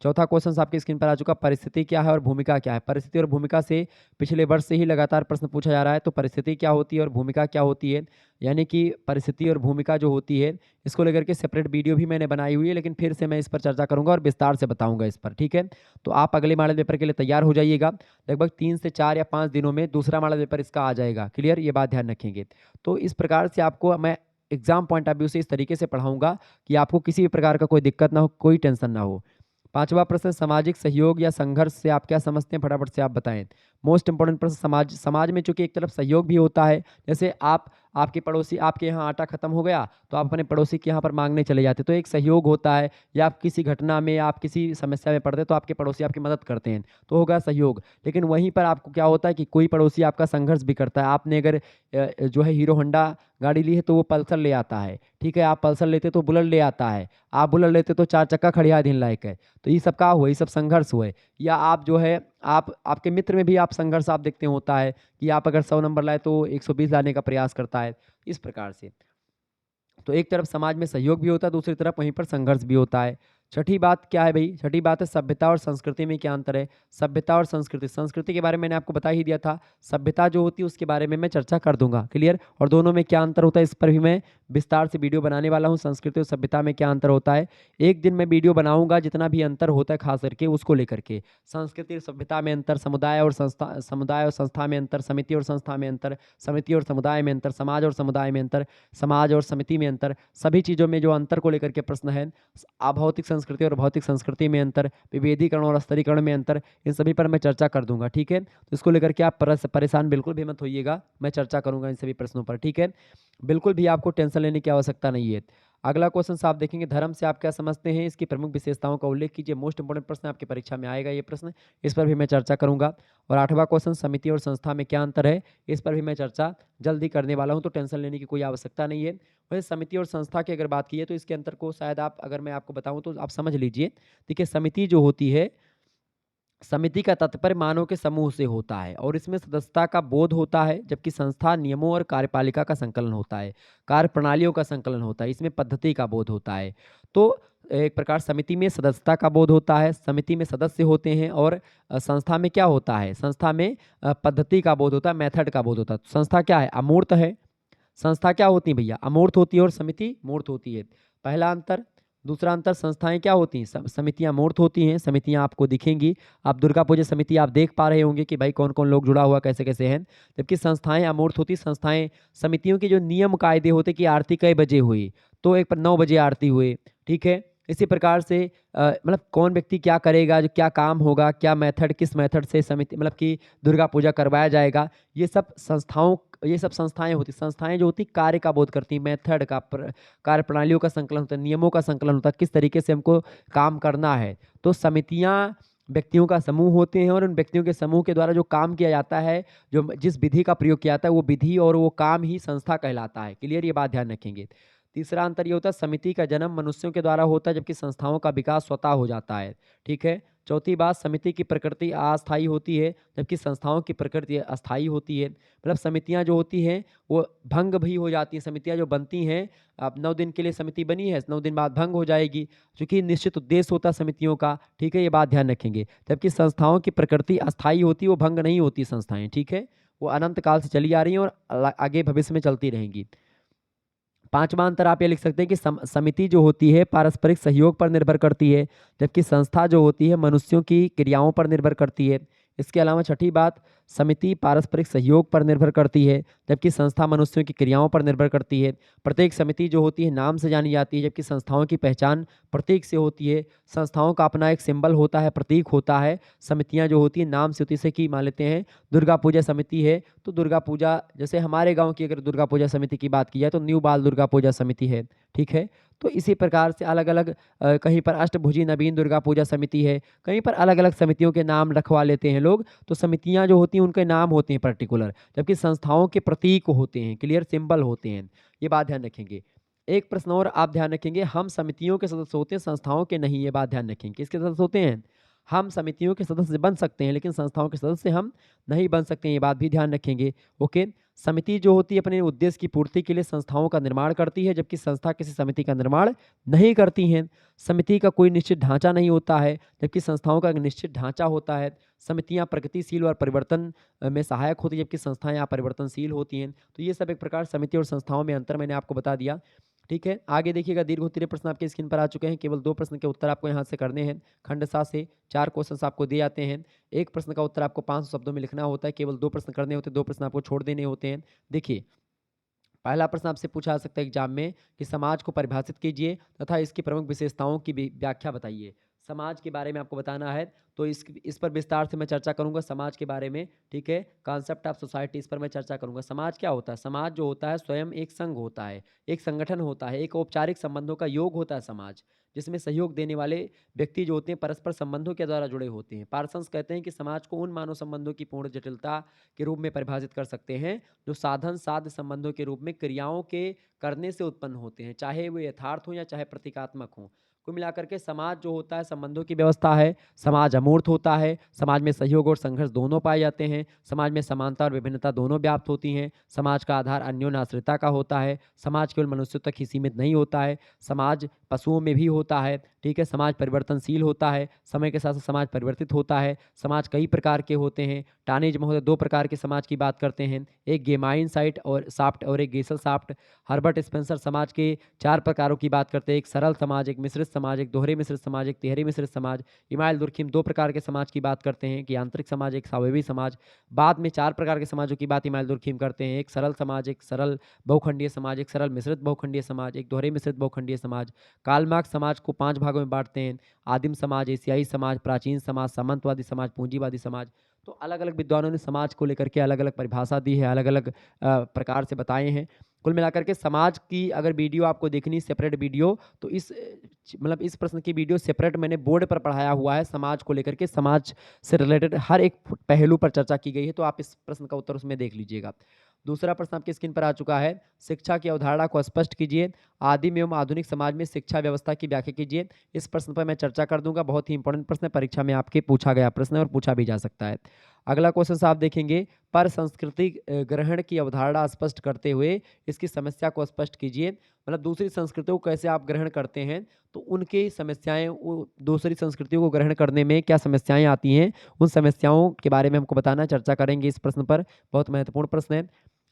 चौथा क्वेश्चन आपकी स्क्रीन पर आ चुका, परिस्थिति क्या है और भूमिका क्या है। परिस्थिति और भूमिका से पिछले वर्ष से ही लगातार प्रश्न पूछा जा रहा है, तो परिस्थिति क्या होती है और भूमिका क्या होती है, यानी कि परिस्थिति और भूमिका जो होती है इसको लेकर के सेपरेट वीडियो भी मैंने बनाई हुई है, लेकिन फिर से मैं इस पर चर्चा करूंगा और विस्तार से बताऊंगा इस पर, ठीक है? तो आप अगले मॉडल पेपर के लिए तैयार हो जाइएगा। लगभग 3 से 4 या 5 दिनों में दूसरा मॉडल पेपर इसका आ जाएगा। क्लियर? ये बात ध्यान रखेंगे। तो इस प्रकार से आपको मैं एग्जाम पॉइंट ऑफ व्यू से इस तरीके से पढ़ाऊंगा कि आपको किसी भी प्रकार का कोई दिक्कत ना हो, कोई टेंशन ना हो। पांचवा प्रश्न, सामाजिक सहयोग या संघर्ष से आप क्या समझते हैं, फटाफट से आप बताएं। मोस्ट इंपॉर्टेंट प्रश्न, समाज समाज में चूंकि एक तरफ सहयोग भी होता है, जैसे आपके पड़ोसी, आपके यहाँ आटा खत्म हो गया तो आप अपने पड़ोसी के यहाँ पर मांगने चले जाते, तो एक सहयोग होता है। या आप किसी घटना में, आप किसी समस्या में पड़ते तो आपके पड़ोसी आपकी मदद करते हैं, तो होगा सहयोग। लेकिन वहीं पर आपको क्या होता है कि कोई पड़ोसी आपका संघर्ष भी करता है। आपने अगर जो है हीरो होंडा गाड़ी ली है तो वो पल्सर ले आता है, ठीक है? आप पल्सर लेते तो बुलेट ले आता है, आप बुलेट लेते तो चार चक्का खड़िया दिन लायक है। तो ये सब का हुआ, ये सब संघर्ष हुए। या आप जो है आप आपके मित्र में भी आप संघर्ष आप देखते हैं होता है कि आप अगर 100 नंबर लाए तो 120 लाने का प्रयास करता है, इस प्रकार से। तो एक तरफ समाज में सहयोग भी होता है, दूसरी तरफ वहीं पर संघर्ष भी होता है। छठी बात क्या है भाई? छठी बात है सभ्यता और संस्कृति में क्या अंतर है। सभ्यता और संस्कृति, संस्कृति के बारे में मैंने आपको बता ही दिया था। सभ्यता जो होती है उसके बारे में मैं चर्चा कर दूंगा। क्लियर? और दोनों में क्या अंतर होता है इस पर भी मैं विस्तार से वीडियो बनाने वाला हूँ। संस्कृति और सभ्यता में क्या अंतर होता है, एक दिन मैं वीडियो बनाऊंगा जितना भी अंतर होता है खास करके उसको लेकर के। संस्कृति और सभ्यता में अंतर, समुदाय और संस्था में अंतर, समिति और संस्था में अंतर, समिति और समुदाय में अंतर, समाज और समुदाय में अंतर, समाज और समिति में अंतर, सभी चीज़ों में जो अंतर को लेकर के प्रश्न है। अभौतिक संस्कृति और भौतिक संस्कृति में अंतर, विभेदीकरण और स्तरीकरण में अंतर, इन सभी पर मैं चर्चा कर दूंगा, ठीक है? तो इसको लेकर के आप परेशान बिल्कुल भी मत होइएगा, मैं चर्चा करूंगा इन सभी प्रश्नों पर, ठीक है? बिल्कुल भी आपको टेंशन लेने की आवश्यकता नहीं है। अगला क्वेश्चन आप देखेंगे, धर्म से आप क्या समझते हैं, इसकी प्रमुख विशेषताओं का उल्लेख कीजिए। मोस्ट इंपोर्टेंट प्रश्न आपकी परीक्षा में आएगा ये प्रश्न, इस पर भी मैं चर्चा करूंगा। और आठवां क्वेश्चन, समिति और संस्था में क्या अंतर है, इस पर भी मैं चर्चा जल्दी करने वाला हूं, तो टेंशन लेने की कोई आवश्यकता नहीं है। वैसे समिति और संस्था की अगर बात की है तो इसके अंतर को शायद आप, अगर मैं आपको बताऊं तो आप समझ लीजिए। देखिए समिति जो होती है, समिति का तात्पर्य मानव के समूह से होता है और इसमें सदस्यता का बोध होता है, जबकि संस्था नियमों और कार्यपालिका का संकलन होता है, कार्य प्रणालियों का संकलन होता है, इसमें पद्धति का बोध होता है। तो एक प्रकार समिति में सदस्यता का बोध होता है, समिति में सदस्य होते हैं, और संस्था में क्या होता है, संस्था में पद्धति का बोध होता है, मेथड का बोध होता है। तो संस्था क्या है, अमूर्त है। संस्था क्या होती है भैया, अमूर्त होती है, और समिति मूर्त होती है, पहला अंतर। दूसरा अंतर, संस्थाएं क्या होती हैं, समितियां मूर्त होती हैं, समितियां आपको दिखेंगी। आप दुर्गा पूजा समिति आप देख पा रहे होंगे कि भाई कौन कौन लोग जुड़ा हुआ, कैसे कैसे हैं। जबकि संस्थाएं अमूर्त होती, संस्थाएं, समितियों के जो नियम कायदे होते कि आरती कई बजे हुई, तो एक पर 9 बजे आरती हुई, ठीक है? इसी प्रकार से मतलब कौन व्यक्ति क्या करेगा, जो क्या काम होगा, क्या मेथड, किस मेथड से समिति मतलब कि दुर्गा पूजा करवाया जाएगा, ये सब संस्थाओं, ये सब संस्थाएं होती, संस्थाएं जो होती कार्य का बोध करती, मेथड का, कार्य प्रणालियों का संकलन होता है, नियमों का संकलन होता है, किस तरीके से हमको काम करना है। तो समितियां व्यक्तियों का समूह होते हैं, और उन व्यक्तियों के समूह के द्वारा जो काम किया जाता है, जो जिस विधि का प्रयोग किया जाता है, वो विधि और वो काम ही संस्था कहलाता है। क्लियर? ये बात ध्यान रखेंगे। तीसरा अंतर ये होता है, समिति का जन्म मनुष्यों के द्वारा होता है, जबकि संस्थाओं का विकास स्वतः हो जाता है, ठीक है? चौथी बात, समिति की प्रकृति अस्थायी होती है, जबकि संस्थाओं की प्रकृति अस्थायी होती है। मतलब समितियाँ जो होती हैं, वो भंग भी हो जाती हैं। समितियाँ जो बनती हैं, अब 9 दिन के लिए समिति बनी है, 9 दिन बाद भंग हो जाएगी, चूँकि निश्चित उद्देश्य होता है समितियों का, ठीक है? ये बात ध्यान रखेंगे। जबकि संस्थाओं की प्रकृति अस्थायी होती है, वो भंग नहीं होती संस्थाएँ, ठीक है? वो अनंत काल से चली आ रही हैं और आगे भविष्य में चलती रहेंगी। पाँचवां अंतर आप ये लिख सकते हैं कि समिति जो होती है पारस्परिक सहयोग पर निर्भर करती है, जबकि संस्था जो होती है मनुष्यों की क्रियाओं पर निर्भर करती है। इसके अलावा छठी बात, समिति पारस्परिक सहयोग पर निर्भर करती है, जबकि संस्था मनुष्यों की क्रियाओं पर निर्भर करती है। प्रत्येक समिति जो होती है नाम से जानी जाती है, जबकि संस्थाओं की पहचान प्रतीक से होती है। संस्थाओं का अपना एक सिंबल होता है, प्रतीक होता है। समितियाँ जो होती हैं नाम से होती है, जैसे कि मान लेते हैं दुर्गा पूजा समिति है, तो दुर्गा पूजा, जैसे हमारे गांव की अगर दुर्गा पूजा समिति की बात की जाए तो न्यू बाल दुर्गा पूजा समिति है, ठीक है? तो इसी प्रकार से अलग अलग कहीं पर अष्टभुजी नवीन दुर्गा पूजा समिति है, कहीं पर अलग अलग समितियों के नाम रखवा लेते हैं लोग। तो समितियां जो होती हैं उनके नाम होते हैं पर्टिकुलर, जबकि संस्थाओं के प्रतीक होते हैं, क्लियर सिंबल होते हैं। ये बात ध्यान रखेंगे। एक प्रश्न और आप ध्यान रखेंगे, हम समितियों के सदस्य होते हैं, संस्थाओं के नहीं। ये बात ध्यान रखेंगे, किसके सदस्य होते हैं? हम समितियों के सदस्य बन सकते हैं, लेकिन संस्थाओं के सदस्य हम नहीं बन सकते हैं। ये बात भी ध्यान रखेंगे। ओके। समिति जो होती है अपने उद्देश्य की पूर्ति के लिए संस्थाओं का निर्माण करती है, जबकि संस्था किसी समिति का निर्माण नहीं करती हैं। समिति का कोई निश्चित ढांचा नहीं होता है, जबकि संस्थाओं का एक निश्चित ढांचा होता है। समितियां प्रगतिशील और परिवर्तन में सहायक होती है, जबकि संस्थाएं यहाँ परिवर्तनशील होती हैं। तो ये सब एक प्रकार समिति और संस्थाओं में अंतर मैंने आपको बता दिया, ठीक है? आगे देखिएगा, दीर्घ उत्तरीय प्रश्न आपके स्क्रीन पर आ चुके हैं। केवल 2 प्रश्न के उत्तर आपको यहाँ से करने हैं। खंड 7 से 4 क्वेश्चंस आपको दिए जाते हैं। एक प्रश्न का उत्तर आपको 500 शब्दों में लिखना होता है। केवल 2 प्रश्न करने होते हैं, 2 प्रश्न आपको छोड़ देने होते हैं। देखिए, पहला प्रश्न आपसे पूछा जा सकता है एग्जाम में कि समाज को परिभाषित कीजिए तथा इसकी प्रमुख विशेषताओं की व्याख्या बताइए। समाज के बारे में आपको बताना है, तो इस पर विस्तार से मैं चर्चा करूंगा समाज के बारे में, ठीक है? कॉन्सेप्ट ऑफ सोसाइटी, इस पर मैं चर्चा करूंगा। समाज क्या होता है? समाज जो होता है स्वयं एक संघ होता है, एक संगठन होता है, एक औपचारिक संबंधों का योग होता है समाज, जिसमें सहयोग देने वाले व्यक्ति जो होते हैं परस्पर संबंधों के द्वारा जुड़े होते हैं। पार्सन्स कहते हैं कि समाज को उन मानव संबंधों की पूर्ण जटिलता के रूप में परिभाषित कर सकते हैं जो साधन साध्य संबंधों के रूप में क्रियाओं के करने से उत्पन्न होते हैं, चाहे वो यथार्थ हो या चाहे प्रतीकात्मक हो। कुल मिलाकर के समाज जो होता है संबंधों की व्यवस्था है। समाज अमूर्त होता है, समाज में सहयोग और संघर्ष दोनों पाए जाते हैं, समाज में समानता और विभिन्नता दोनों व्याप्त होती हैं, समाज का आधार अन्योन्याश्रिता का होता है, समाज केवल मनुष्यों तक ही सीमित नहीं होता है, समाज पशुओं में भी होता है, ठीक है? समाज परिवर्तनशील होता है, समय के साथ साथ समाज परिवर्तित होता है, समाज कई प्रकार के होते हैं। टानेज महोदय 2 प्रकार के समाज की बात करते हैं, एक गेमाइन साइट और साफ्ट और एक गेसल साफ्ट। हर्बर्ट स्पेंसर समाज के 4 प्रकारों की बात करते हैं, एक सरल समाज, एक मिश्रित समाज, एक दोहरे मिश्रित समाज, एक तिहरे मिश्रित समाज। इमाइल दुर्खिम 2 प्रकार के समाज की बात करते हैं, कि आंतरिक समाज, एक स्वाभाविक समाज। बाद में 4 प्रकार के समाजों की बात इमाइल दुर्खिम करते हैं, एक सरल समाज, एक सरल बहुखंडीय समाज, एक सरल मिश्रित बहुखंडीय समाज, एक दोहरे मिश्रित बहुखंडीय समाज। कार्ल मार्क्स समाज को 5 भागों में बांटते हैं, आदिम समाज, एशियाई समाज, प्राचीन समाज, सामंतवादी समाज, पूंजीवादी समाज। तो अलग अलग विद्वानों ने समाज को लेकर के अलग अलग परिभाषा दी है, अलग अलग प्रकार से बताए हैं। कुल मिलाकर के समाज की अगर वीडियो आपको देखनी सेपरेट वीडियो, तो मतलब इस प्रश्न की वीडियो सेपरेट मैंने बोर्ड पर पढ़ाया हुआ है। समाज को लेकर के, समाज से रिलेटेड हर एक पहलू पर चर्चा की गई है, तो आप इस प्रश्न का उत्तर उसमें देख लीजिएगा। दूसरा प्रश्न आपकी स्क्रीन पर आ चुका है, शिक्षा की अवधारणा को स्पष्ट कीजिए, आदिम एवं आधुनिक समाज में शिक्षा व्यवस्था की व्याख्या कीजिए। इस प्रश्न पर मैं चर्चा कर दूंगा, बहुत ही इंपॉर्टेंट प्रश्न है, परीक्षा में आपके पूछा गया प्रश्न है और पूछा भी जा सकता है। अगला क्वेश्चन आप देखेंगे, पर संस्कृति ग्रहण की अवधारणा स्पष्ट करते हुए इसकी समस्या को स्पष्ट कीजिए। मतलब दूसरी संस्कृतियों को कैसे आप ग्रहण करते हैं, तो उनकी समस्याएं, दूसरी संस्कृतियों को ग्रहण करने में क्या समस्याएं आती हैं, उन समस्याओं के बारे में हमको बताना, चर्चा करेंगे इस प्रश्न पर, बहुत महत्वपूर्ण प्रश्न है।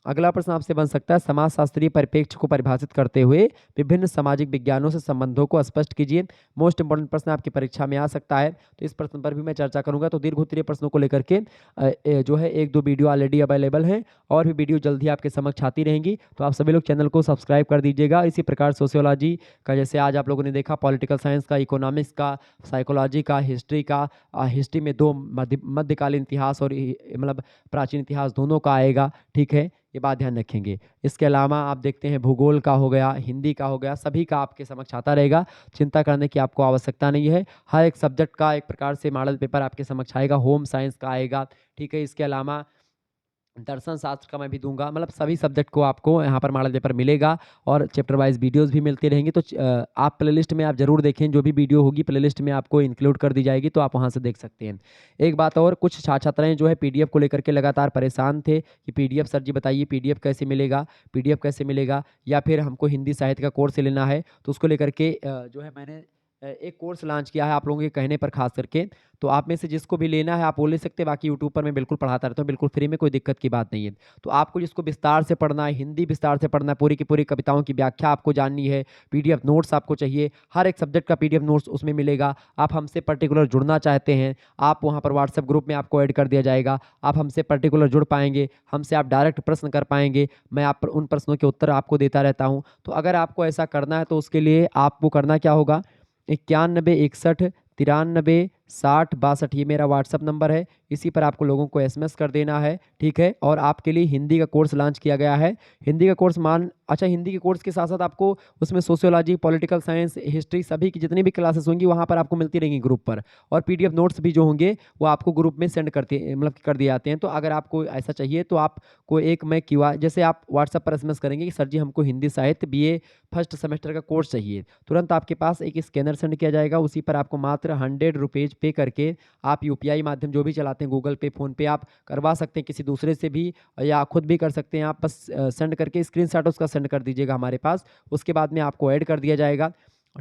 अगला प्रश्न आपसे बन सकता है, समाजशास्त्रीय परिप्रेक्ष्य को परिभाषित करते हुए विभिन्न सामाजिक विज्ञानों से संबंधों को स्पष्ट कीजिए। मोस्ट इंपोर्टेंट प्रश्न आपकी परीक्षा में आ सकता है, तो इस प्रश्न पर भी मैं चर्चा करूंगा। तो दीर्घ उत्तरीय प्रश्नों को लेकर के जो है 1-2 वीडियो ऑलरेडी अवेलेबल हैं, और भी वीडियो जल्दी आपके समक्ष आती रहेंगी, तो आप सभी लोग चैनल को सब्सक्राइब कर दीजिएगा। इसी प्रकार सोशियोलॉजी का, जैसे आज आप लोगों ने देखा, पॉलिटिकल साइंस का, इकोनॉमिक्स का, साइकोलॉजी का, हिस्ट्री का, हिस्ट्री में 2 मध्यकालीन इतिहास और मतलब प्राचीन इतिहास दोनों का आएगा, ठीक है? ये बात ध्यान रखेंगे। इसके अलावा आप देखते हैं भूगोल का हो गया, हिंदी का हो गया, सभी का आपके समक्ष आता रहेगा, चिंता करने की आपको आवश्यकता नहीं है। हर एक सब्जेक्ट का एक प्रकार से मॉडल पेपर आपके समक्ष आएगा, होम साइंस का आएगा, ठीक है? इसके अलावा दर्शन शास्त्र का मैं भी दूँगा, मतलब सभी सब्जेक्ट को आपको यहाँ पर मॉडल पेपर मिलेगा और चैप्टर वाइज़ वीडियोज़ भी मिलती रहेंगी। तो आप प्लेलिस्ट में आप ज़रूर देखें, जो भी वीडियो होगी प्लेलिस्ट में आपको इंक्लूड कर दी जाएगी, तो आप वहाँ से देख सकते हैं। एक बात और, कुछ छात्राएँ जो है पीडीएफ को लेकर के लगातार परेशान थे कि पीडीएफ सर जी बताइए पीडीएफ कैसे मिलेगा? पीडीएफ कैसे मिलेगा? या फिर हमको हिंदी साहित्य का कोर्स लेना है, तो उसको लेकर के जो है मैंने एक कोर्स लॉन्च किया है आप लोगों के कहने पर ख़ास करके। तो आप में से जिसको भी लेना है आप वो ले सकते हैं, बाकी यूट्यूब पर मैं बिल्कुल पढ़ाता रहता हूँ, बिल्कुल फ्री में, कोई दिक्कत की बात नहीं है। तो आपको जिसको विस्तार से पढ़ना है, हिंदी विस्तार से पढ़ना है, पूरी की पूरी कविताओं की व्याख्या आपको जाननी है, पीडीएफ नोट्स आपको चाहिए, हर एक सब्जेक्ट का पीडीएफ नोट्स उसमें मिलेगा। आप हमसे पर्टिकुलर जुड़ना चाहते हैं, आप वहाँ पर व्हाट्सएप ग्रुप में आपको ऐड कर दिया जाएगा। आप हमसे पर्टिकुलर जुड़ पाएँगे, हमसे आप डायरेक्ट प्रश्न कर पाएँगे, मैं आप उन प्रश्नों के उत्तर आपको देता रहता हूँ। तो अगर आपको ऐसा करना है तो उसके लिए आपको करना क्या होगा, 91 61 93 60 62 ये मेरा व्हाट्सएप नंबर है। इसी पर आपको लोगों को एसएमएस कर देना है, ठीक है? और आपके लिए हिंदी का कोर्स लॉन्च किया गया है। हिंदी का कोर्स हिंदी के कोर्स के साथ-साथ आपको उसमें सोशियोलॉजी, पॉलिटिकल साइंस, हिस्ट्री सभी की जितनी भी क्लासेस होंगी वहाँ पर आपको मिलती रहेंगी ग्रुप पर। और पीडीएफ नोट्स भी जो होंगे वो आपको ग्रुप में सेंड कर दिए जाते हैं। तो अगर आपको ऐसा चाहिए तो आपको एक मैं क्यूआर, जैसे आप व्हाट्सएप पर एसएमएस करेंगे कि सर जी हमको हिंदी साहित्य बीए फर्स्ट सेमेस्टर का कोर्स चाहिए। तुरंत आपके पास एक स्कैनर सेंड किया जाएगा, उसी पर आपको मात्र ₹100 पे करके आप यूपीआई माध्यम जो भी चलाते हैं, गूगल पे, फ़ोन पे, आप करवा सकते हैं किसी दूसरे से भी या खुद भी कर सकते हैं। आप बस सेंड करके स्क्रीनशॉट उसका सेंड कर दीजिएगा हमारे पास। उसके बाद में आपको ऐड कर दिया जाएगा,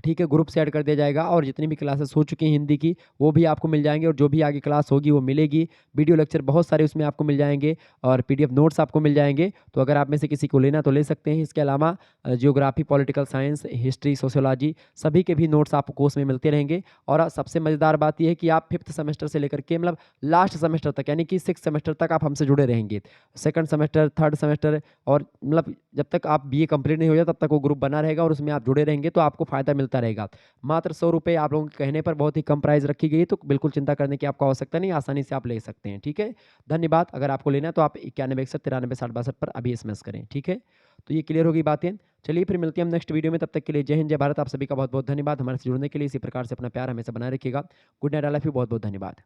ठीक है? ग्रुप से ऐड कर दिया जाएगा और जितनी भी क्लासेस हो चुकी हैं हिंदी की, वो भी आपको मिल जाएँगे और जो भी आगे क्लास होगी वो मिलेगी। वीडियो लेक्चर बहुत सारे उसमें आपको मिल जाएँगे और पीडीएफ नोट्स आपको मिल जाएँगे। तो अगर आप में से किसी को लेना तो ले सकते हैं। इसके अलावा geography, political science, history, sociology सभी के भी नोट्स आपको कोर्स में मिलते रहेंगे। और सबसे मज़ेदार बात ये है कि आप 5th सेमेस्टर से लेकर के मतलब लास्ट सेमेस्टर तक, यानी कि 6th सेमेस्टर तक आप हमसे जुड़े रहेंगे। 2nd सेमेस्टर, 3rd सेमेस्टर और मतलब जब तक आप बीए कंप्लीट नहीं हो जाए तब तक वो ग्रुप बना रहेगा और उसमें आप जुड़े रहेंगे, तो आपको फ़ायदा मिलता रहेगा। मात्र ₹100 आप लोगों के कहने पर बहुत ही कम प्राइस रखी गई है, तो बिल्कुल चिंता करने की आपको आवश्यकता नहीं, आसानी से आप ले सकते हैं, ठीक है? धन्यवाद। अगर आपको लेना है तो आप 91 61 93 60 62 पर अभी एसएमएस करें, ठीक है? तो ये क्लियर होगी बातें। चलिए फिर मिलते हैं हम नेक्स्ट वीडियो में, तब तक के लिए जय हिंद, जय भारत। आप सभी का बहुत-बहुत धन्यवाद। हमारे से जुड़ने के लिए इसी प्रकार से अपना प्यार हमेशा बनाए रखिएगा। Good night, I love you. बहुत-बहुत धन्यवाद।